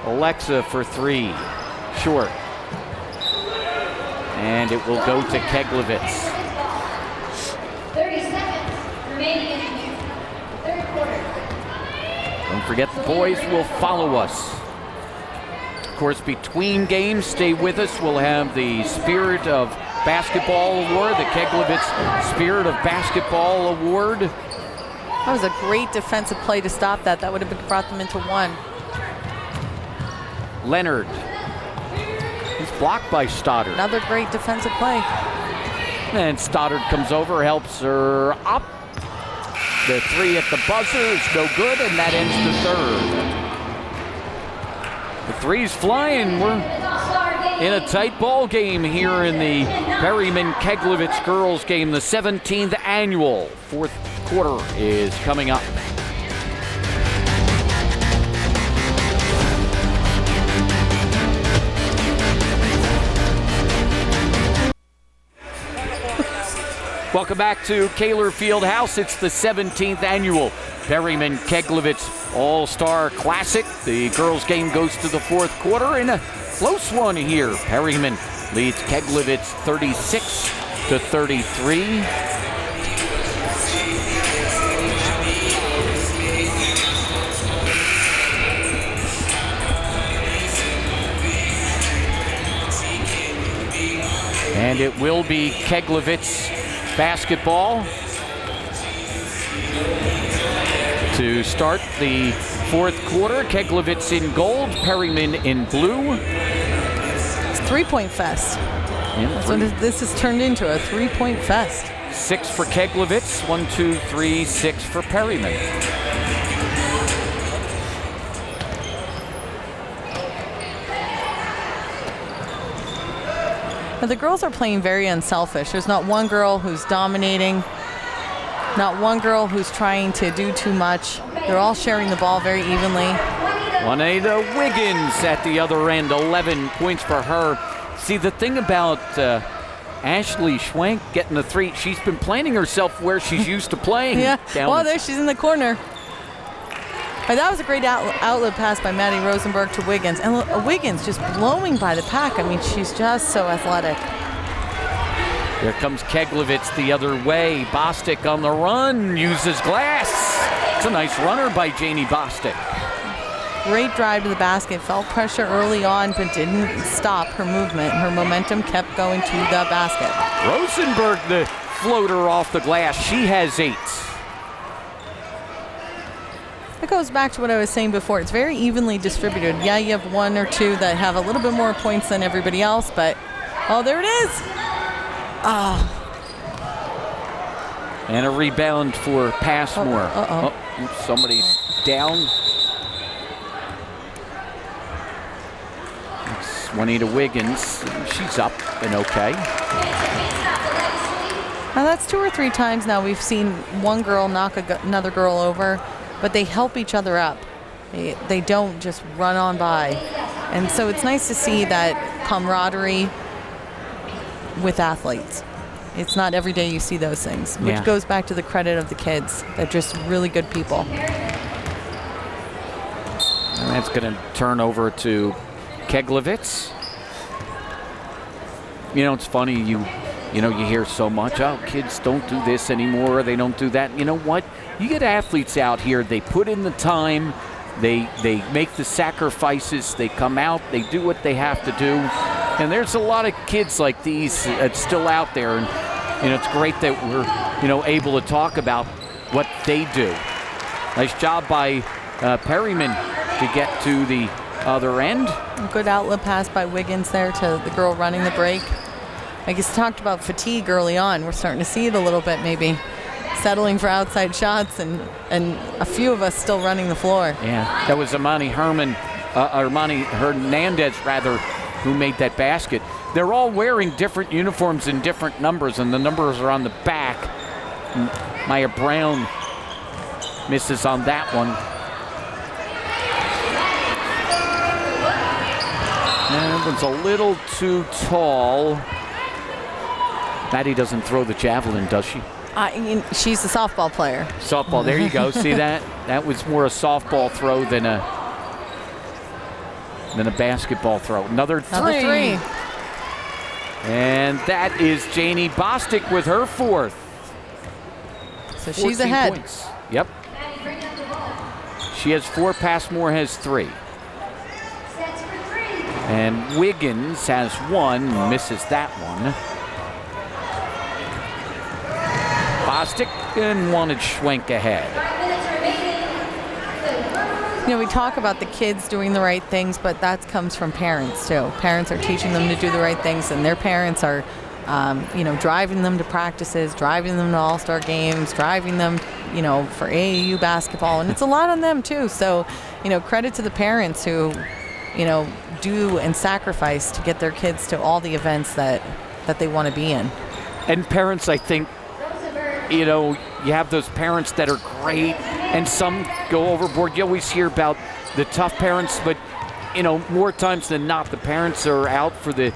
Alexa for 3. Short. And it will go to Keglovits. 30 seconds remaining in the third quarter. Don't forget, the boys will follow us. Of course, between games, stay with us. We'll have the Spirit of Basketball Award, the Keglovits Spirit of Basketball Award. That was a great defensive play to stop that. That would have brought them into one. Leonard. He's blocked by Stoddard. Another great defensive play. And Stoddard comes over, helps her up. The three at the buzzer is no good, and that ends the third. The three's flying. We're in a tight ball game here in the Perryman Keglovits girls game. The 17th annual. Fourth quarter is coming up. Welcome back to Kaler Fieldhouse. It's the 17th annual Perryman Keglovits All-Star Classic. The girls' game goes to the fourth quarter in a close one here. Perryman leads Keglovits 36-33. And it will be Keglovits basketball to start the fourth quarter. Keglovits in gold, Perryman in blue. It's three-point fest. That's what this has turned into, a three-point fest. 6 for Keglovits, 1, 2, 3, 6 for Perryman. Now, the girls are playing very unselfish. There's not one girl who's dominating, not one girl who's trying to do too much. They're all sharing the ball very evenly. Juanita Wiggins at the other end, 11 points for her. See, the thing about Ashley Schwenk getting the three, she's been planting herself where she's used to playing. Yeah, well, there she's in the corner. But that was a great outlet pass by Maddie Rosenberg to Wiggins. And Wiggins just blowing by the pack. I mean, she's just so athletic. Here comes Keglovits the other way. Bostic on the run, uses glass. It's a nice runner by Janie Bostic. Great drive to the basket. Felt pressure early on, but didn't stop her movement. Her momentum kept going to the basket. Rosenberg, the floater off the glass. She has 8. It goes back to what I was saying before. It's very evenly distributed. Yeah, you have 1 or 2 that have a little bit more points than everybody else, but oh, there it is. Oh. And a rebound for Passmore. Uh-oh. Oh, somebody's down. It's Juanita Wiggins. She's up and okay. Now that's 2 or 3 times now we've seen one girl knock another girl over, but they help each other up. They don't just run on by. And so it's nice to see that camaraderie with athletes. It's not every day you see those things, which goes back to the credit of the kids. They're just really good people. And that's going to turn over to Keglovits. You know, it's funny, you hear so much, oh, kids don't do this anymore, they don't do that. You know what? You get athletes out here, they put in the time, they make the sacrifices, they come out, they do what they have to do. And there's a lot of kids like these still out there, and it's great that we're able to talk about what they do. Nice job by Perryman to get to the other end. A good outlet pass by Wiggins there to the girl running the break. I guess talked about fatigue early on. We're starting to see it a little bit, maybe settling for outside shots, and a few of us still running the floor. Yeah, that was Armani Hernandez rather, who made that basket. They're all wearing different uniforms and different numbers, and the numbers are on the back. Maya Brown misses on that one. That one's a little too tall. Maddie doesn't throw the javelin, does she? She's a softball player. Softball, there you go. See that? That was more a softball throw than a basketball throw. Another three. And that is Janie Bostic with her 4th. So she's ahead. Points. Yep. She has 4, Passmore has 3. And Wiggins has 1, misses that one. Bostic and wanted Schwenk ahead. You know, we talk about the kids doing the right things, but that comes from parents too. Parents are teaching them to do the right things, and their parents are, driving them to practices, driving them to all-star games, driving them, for AAU basketball, and it's a lot on them too. So, credit to the parents who, do and sacrifice to get their kids to all the events that they want to be in. And parents, I think, you have those parents that are great, and some go overboard. You always hear about the tough parents, but, more times than not, the parents are out for the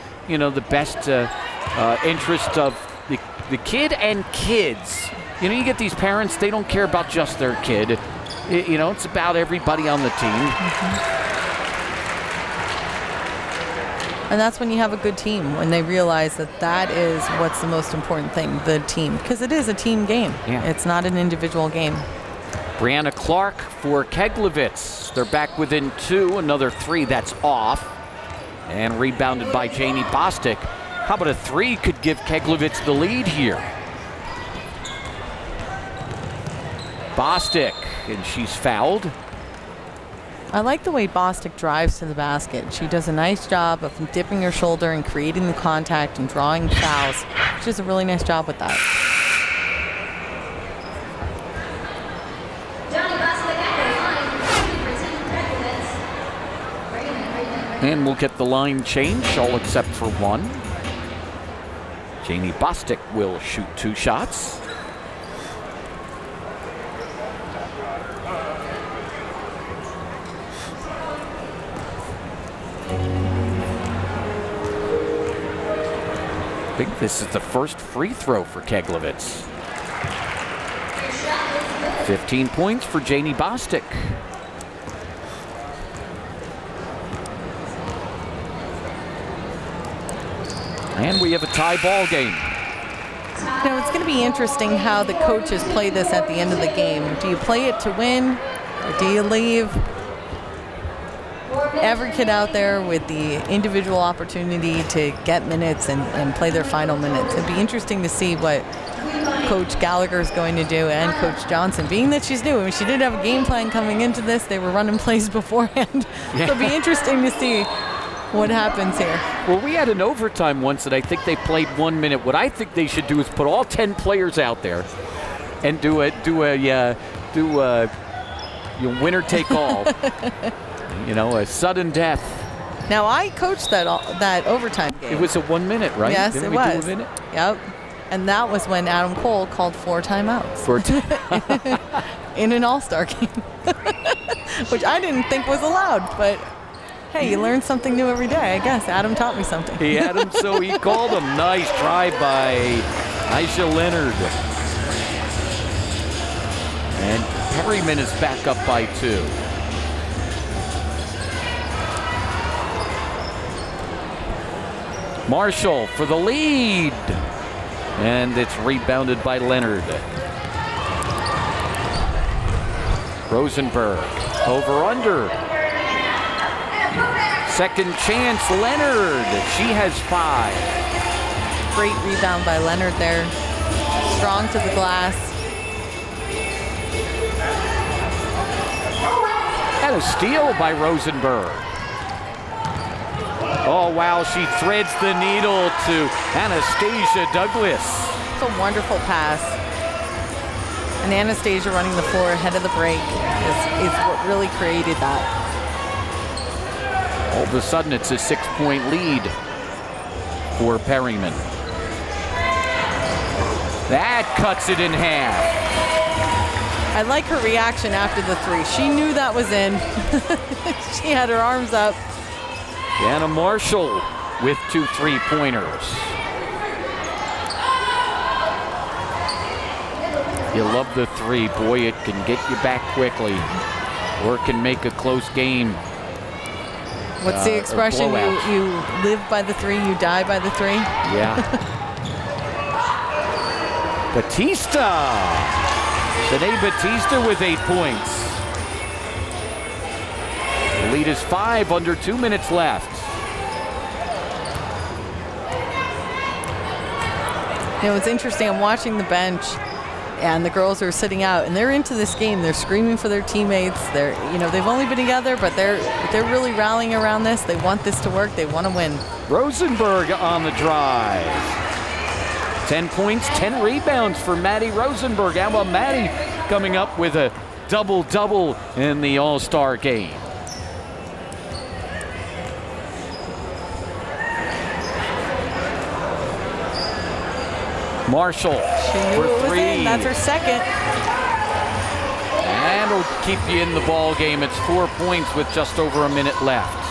best interest of the kid and kids. You get these parents, they don't care about just their kid. It's about everybody on the team. Mm-hmm. And that's when you have a good team, when they realize that is what's the most important thing, the team. Because it is a team game. Yeah. It's not an individual game. Brianna Clark for Keglovits. They're back within 2, another 3 that's off. And rebounded by Janie Bostic. How about a 3 could give Keglovits the lead here? Bostic, and she's fouled. I like the way Bostic drives to the basket. She does a nice job of dipping her shoulder and creating the contact and drawing fouls. She does a really nice job with that. And we'll get the line change, all except for 1. Janie Bostic will shoot 2 shots. I think this is the first free throw for Keglovits. 15 points for Janie Bostic. And we have a tie ball game. It's going to be interesting how the coaches play this at the end of the game. Do you play it to win, or do you leave every kid out there with the individual opportunity to get minutes and play their final minutes? It'd be interesting to see what Coach Gallagher is going to do, and Coach Johnson, being that she's new. I mean, she did have a game plan coming into this. They were running plays beforehand. Yeah. So it'll be interesting to see what happens here. Well, we had an overtime once that I think they played 1 minute. What I think they should do is put all 10 players out there and do a winner take all. A sudden death. Now, I coached that overtime game. It was a 1 minute, right? Yes, Didn't it we do was. a minute? Yep. And that was when Adam Cole called 4 timeouts in an all-star game, which I didn't think was allowed, but hey, you learn something new every day, I guess. Adam taught me something. He had him, so he called him. Nice try by Aisha Leonard. And Perryman is back up by 2. Marshall for the lead. And it's rebounded by Leonard. Rosenberg over under. Second chance, Leonard. She has 5. Great rebound by Leonard there. Strong to the glass. And a steal by Rosenberg. Oh, wow, she threads the needle to Anastasia Douglas. It's a wonderful pass. And Anastasia running the floor ahead of the break is what really created that. All of a sudden, it's a 6-point lead for Perryman. That cuts it in half. I like her reaction after the 3. She knew that was in. She had her arms up. Anna Marshall with 2 3-pointers. You love the 3. Boy, it can get you back quickly, or it can make a close game. What's the expression? You live by the 3, you die by the 3? Yeah. Batista. Today Batista with 8 points. The lead is 5, under 2 minutes left. It's interesting. I'm watching the bench, and the girls are sitting out, and they're into this game. They're screaming for their teammates. They've only been together, but they're really rallying around this. They want this to work. They want to win. Rosenberg on the drive. 10 points, 10 rebounds for Maddie Rosenberg. How about Maddie coming up with a double-double in the All-Star game? Marshall She knew it for was 3. in. That's her second. And it'll keep you in the ball game. It's 4 points with just over a minute left.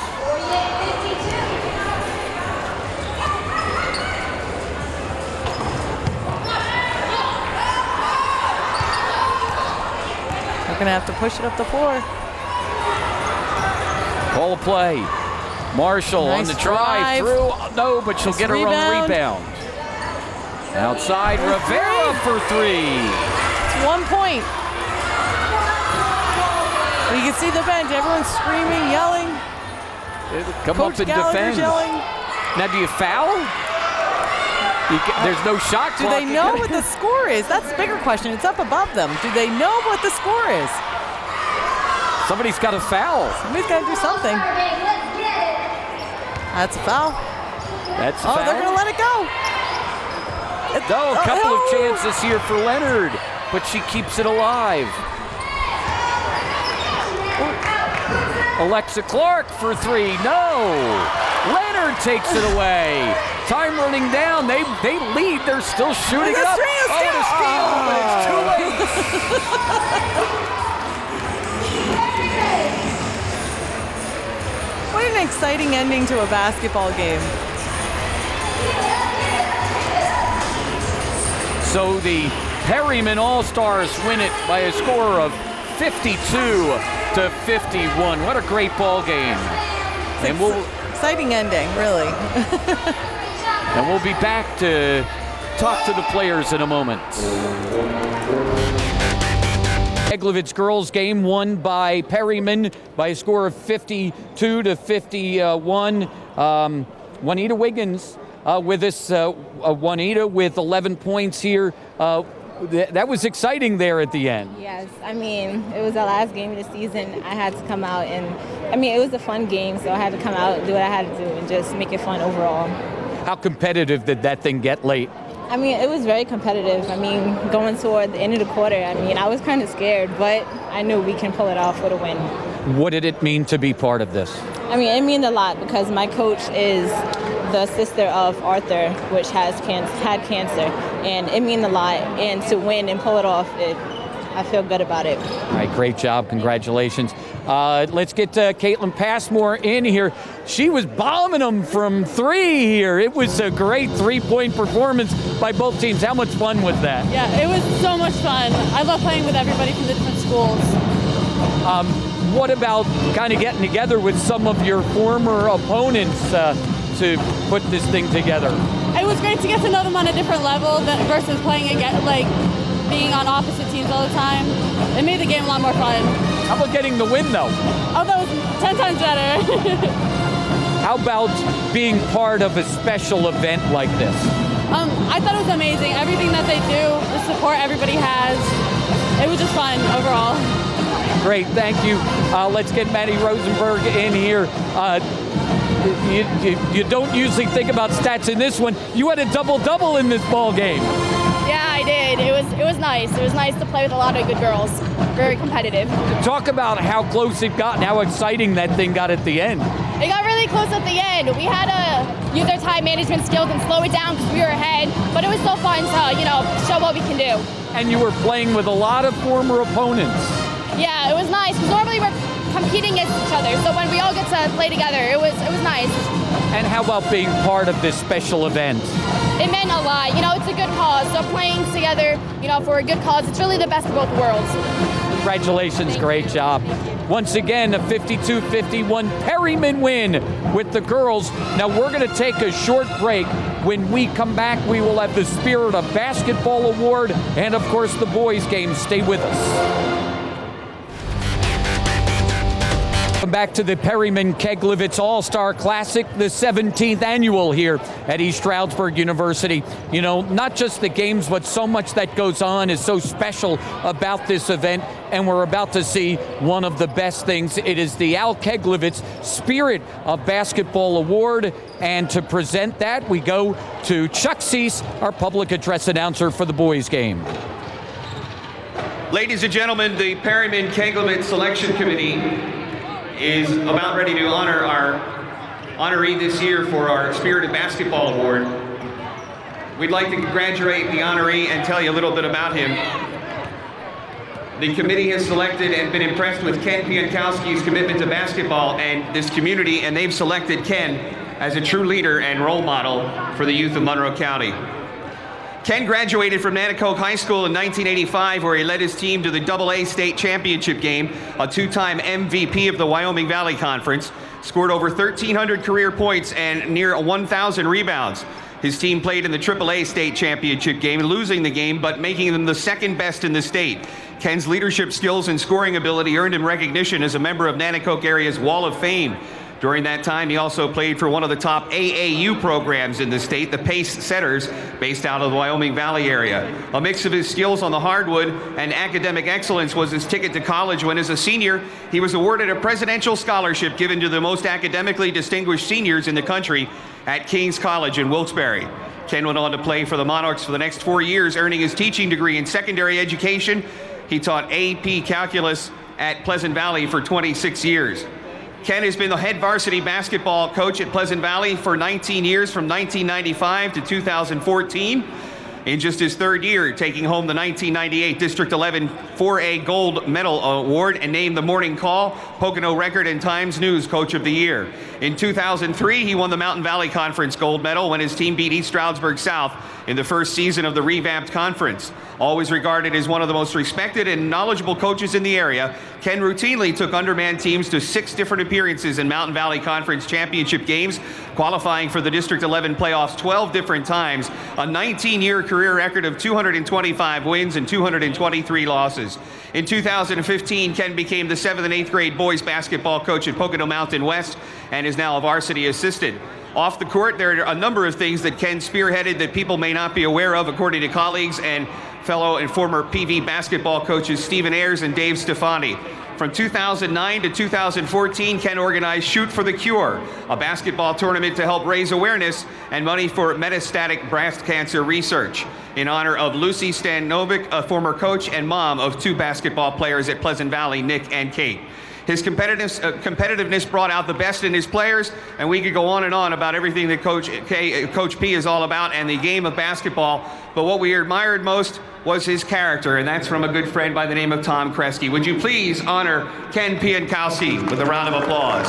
They're going to have to push it up the floor. Call a play. Marshall on Nice the drive drive. through. No, but she'll Nice get her own rebound. rebound. Outside, Rivera for 3. It's 1 point. You can see the bench. Everyone's screaming, yelling. Come Coach up and Gallagher's defend. yelling. Now, do you foul? There's no shot Do clock. they know what the score is? That's the bigger question. It's up above them. Do they know what the score is? Somebody's got to foul. Somebody's got to do something. That's a foul. That's a Oh, foul. they're going to let it go. No, a couple of Oh. chances here for Leonard, but she keeps it alive. Alexa Clark for 3. No. Leonard takes it away. Time running down. They lead. They're still shooting it up. The steal, but it's too late. What an exciting ending to a basketball game. So the Perryman All-Stars win it by a score of 52-51. What a great ball game. And Exciting ending, really. and we'll be back to talk to the players in a moment. Keglovits girls game won by Perryman by a score of 52-51. Juanita Wiggins with us. Juanita with 11 points here. That was exciting there at the end. Yes, I mean, it was the last game of the season. I had to come out and, I mean, it was a fun game, so I had to come out and do what I had to do and just make it fun overall. How competitive did that thing get late? I mean, it was very competitive. I mean, going toward the end of the quarter, I mean, I was kind of scared, but I knew we can pull it off with a win. What did it mean to be part of this? I mean, it means a lot because my coach is the sister of Arthur, which had cancer, and it means a lot. And to win and pull it off, I feel good about it. All right, great job. Congratulations. Let's get Caitlin Passmore in here. She was bombing them from 3 here. It was a great 3-point performance by both teams. How much fun was that? Yeah, it was so much fun. I love playing with everybody from the different schools. What about kind of getting together with some of your former opponents to put this thing together? It was great to get to know them on a different level versus playing again, like being on opposite teams all the time. It made the game a lot more fun. How about getting the win, though? Oh, that was 10 times better. How about being part of a special event like this? I thought it was amazing. Everything that they do, the support everybody has. It was just fun overall. Great, thank you. Let's get Maddie Rosenberg in here. You don't usually think about stats in this one. You had a double-double in this ball game. Yeah, I did. It was nice. It was nice to play with a lot of good girls. Very competitive. Talk about how close it got and how exciting that thing got at the end. It got really close at the end. We had to use our time management skills and slow it down because we were ahead. But it was so fun to, show what we can do. And you were playing with a lot of former opponents. Yeah, it was nice. Because normally we're competing against each other. So when we all get to play together, it was nice. And how about being part of this special event? It meant a lot. It's a good cause. So playing together, for a good cause, it's really the best of both worlds. Congratulations, great job. Once again, a 52-51 Perryman win with the girls. Now we're going to take a short break. When we come back, we will have the Spirit of Basketball Award and, of course, the boys game. Stay with us. Welcome back to the Perryman Keglovits All-Star Classic, the 17th annual here at East Stroudsburg University. You know, not just the games, but so much that goes on is so special about this event, and we're about to see one of the best things. It is the Al Keglovits Spirit of Basketball Award, and to present that, we go to Chuck Cease, our public address announcer for the boys game. Ladies and gentlemen, the Perryman Keglovits Selection Committee is about ready to honor our honoree this year for our Spirit of Basketball Award. We'd like to congratulate the honoree and tell you a little bit about him. The committee has selected and been impressed with Ken Piankowski's commitment to basketball and this community, and they've selected Ken as a true leader and role model for the youth of Monroe County. Ken graduated from Nanticoke High School in 1985, where he led his team to the AA state championship game, a two-time MVP of the Wyoming Valley Conference, scored over 1,300 career points and near 1,000 rebounds. His team played in the AAA state championship game, losing the game, but making them the second best in the state. Ken's leadership skills and scoring ability earned him recognition as a member of Nanticoke area's Wall of Fame. During that time, he also played for one of the top AAU programs in the state, the Pace Setters, based out of the Wyoming Valley area. A mix of his skills on the hardwood and academic excellence was his ticket to college when, as a senior, he was awarded a presidential scholarship given to the most academically distinguished seniors in the country at King's College in Wilkes-Barre. Ken went on to play for the Monarchs for the next 4 years, earning his teaching degree in secondary education. He taught AP Calculus at Pleasant Valley for 26 years. Ken has been the head varsity basketball coach at Pleasant Valley for 19 years, from 1995 to 2014. In just his third year, taking home the 1998 District 11 4A Gold Medal Award and named the Morning Call, Pocono Record, and Times News Coach of the Year. In 2003, he won the Mountain Valley Conference Gold Medal when his team beat East Stroudsburg South in the first season of the revamped conference. Always regarded as one of the most respected and knowledgeable coaches in the area, Ken routinely took undermanned teams to 6 different appearances in Mountain Valley Conference championship games, qualifying for the District 11 playoffs 12 different times, a 19-year career record of 225 wins and 223 losses. In 2015, Ken became the 7th and 8th grade boys basketball coach at Pocono Mountain West and is now a varsity assistant. Off the court, there are a number of things that Ken spearheaded that people may not be aware of, according to colleagues and fellow and former PV basketball coaches Stephen Ayers and Dave Stefani. From 2009 to 2014, Ken organized Shoot for the Cure, a basketball tournament to help raise awareness and money for metastatic breast cancer research, in honor of Lucy Stanovic, a former coach and mom of 2 basketball players at Pleasant Valley, Nick and Kate. His competitiveness brought out the best in his players, and we could go on and on about everything that Coach P is all about and the game of basketball. But what we admired most was his character, and that's from a good friend by the name of Tom Kresge. Would you please honor Ken Piankowski with a round of applause?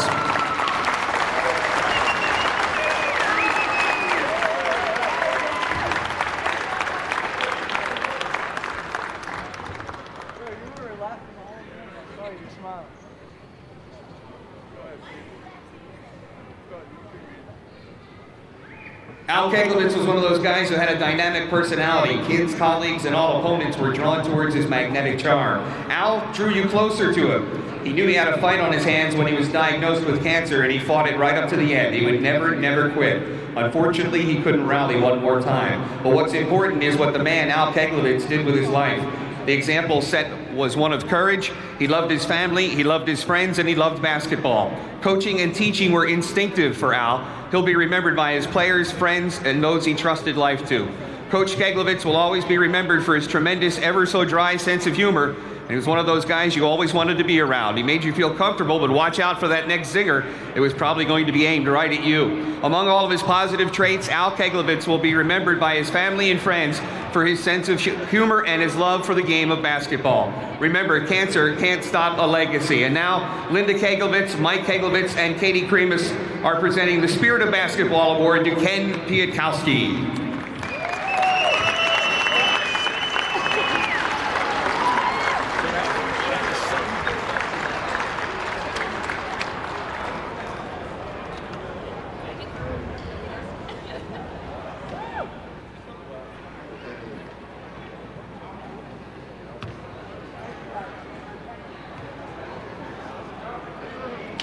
Al Keglovits was one of those guys who had a dynamic personality. Kids, colleagues, and all opponents were drawn towards his magnetic charm. Al drew you closer to him. He knew he had a fight on his hands when he was diagnosed with cancer, and he fought it right up to the end. He would never quit. Unfortunately, he couldn't rally one more time. But what's important is what the man, Al Keglovits, did with his life. The example set was one of courage. He loved his family, he loved his friends, and he loved basketball. Coaching and teaching were instinctive for Al. He'll be remembered by his players, friends, and those he trusted life to. Coach Keglovits will always be remembered for his tremendous, ever-so-dry sense of humor, and he was one of those guys you always wanted to be around. He made you feel comfortable, but watch out for that next zinger. It was probably going to be aimed right at you. Among all of his positive traits, Al Keglovits will be remembered by his family and friends for his sense of humor and his love for the game of basketball. Remember, cancer can't stop a legacy. And now, Linda Keglovits, Mike Keglovits, and Katie Kremus are presenting the Spirit of Basketball Award to Ken Piankowski.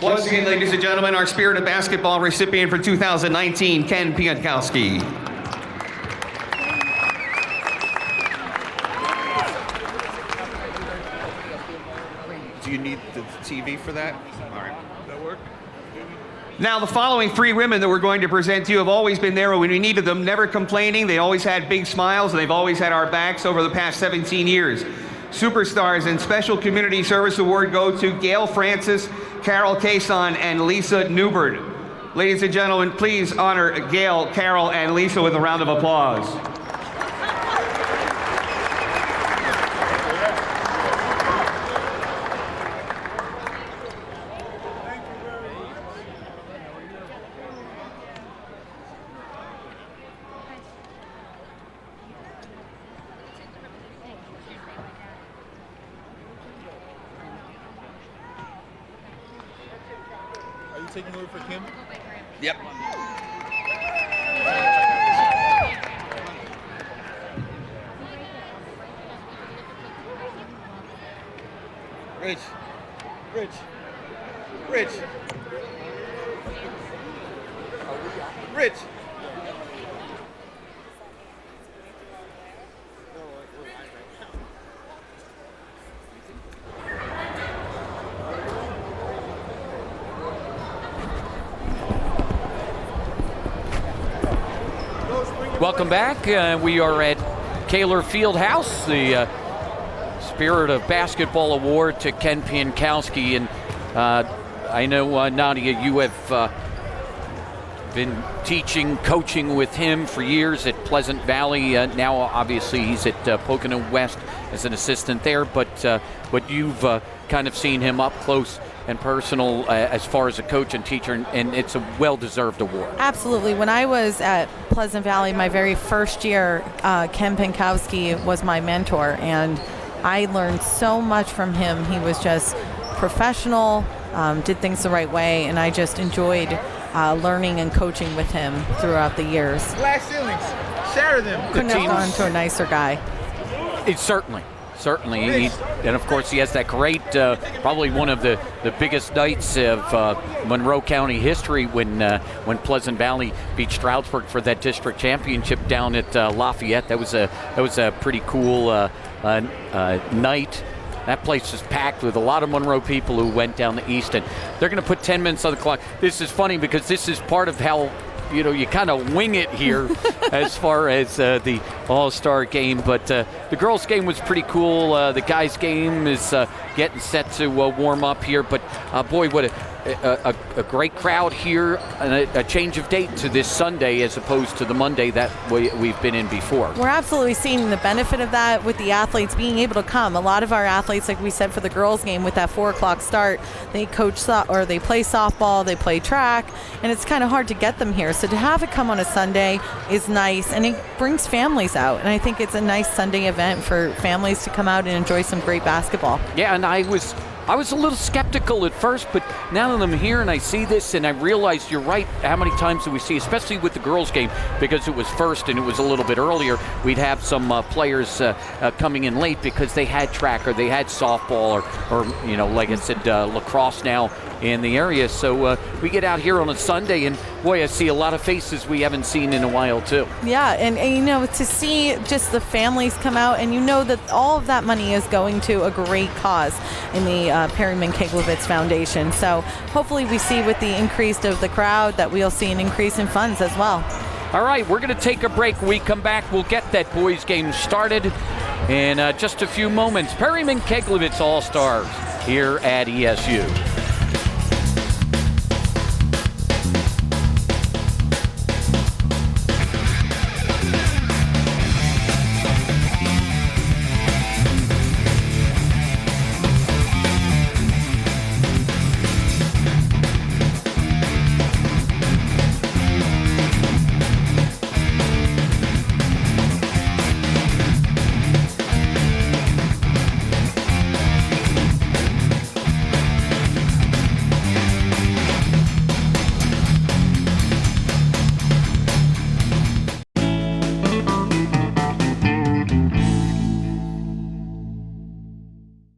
Once again, ladies and gentlemen, our Spirit of Basketball recipient for 2019, Ken Piankowski. Do you need the TV for that? All right. That work? Now, the following three women that we're going to present to you have always been there when we needed them, never complaining. They always had big smiles, and they've always had our backs over the past 17 years. Superstars and Special Community Service Award go to Gail Francis, Carol Cason, and Lisa Newbert. Ladies and gentlemen, please honor Gail, Carol, and Lisa with a round of applause. Taking over for Kim? Yep. Rich. Rich. Rich. Rich. Welcome back. We are at Kaler Fieldhouse, the Spirit of Basketball Award to Ken Piankowski. And I know, Nadia, you have been teaching, coaching with him for years at Pleasant Valley. Now, obviously, he's at Pocono West as an assistant there. But you've kind of seen him up close and personal as far as a coach and teacher, and it's a well-deserved award. Absolutely. When I was at Pleasant Valley my very first year, Ken Piankowski was my mentor, and I learned so much from him. He was just professional, did things the right way, and I just enjoyed learning and coaching with him throughout the years. Glass ceilings. Shatter them. Couldn't have gone to a nicer guy. Certainly. And of course he has that great, probably one of the biggest nights of Monroe County history when Pleasant Valley beat Stroudsburg for that district championship down at Lafayette. That was a pretty cool night. That place is packed with a lot of Monroe people who went down the east, and they're going to put 10 minutes on the clock. This is funny because this is part of how you kind of wing it here as far as the All-Star game. But the girls' game was pretty cool. The guys' game is getting set to warm up here. But, boy, what a great crowd here, and a change of date to this Sunday as opposed to the Monday that we've been in before. We're absolutely seeing the benefit of that with the athletes being able to come. A lot of our athletes, like we said for the girls' game, with that 4 o'clock start, they coach or they play softball, they play track, and it's kind of hard to get them here. So to have it come on a Sunday is nice, and it brings families out. And I think it's a nice Sunday event for families to come out and enjoy some great basketball. Yeah, and I was a little skeptical at first, but now that I'm here and I see this and I realize you're right, how many times do we see, especially with the girls' game, because it was first and it was a little bit earlier, we'd have some players coming in late because they had track or they had softball or like I said, lacrosse now in the area. So we get out here on a Sunday and, boy, I see a lot of faces we haven't seen in a while, too. Yeah, and to see just the families come out, and that all of that money is going to a great cause in the Perryman Keglovits Foundation. So hopefully we see with the increase of the crowd that we'll see an increase in funds as well. All right, we're going to take a break. When we come back, we'll get that boys game started in just a few moments. Perryman Keglovits All-Stars here at ESU.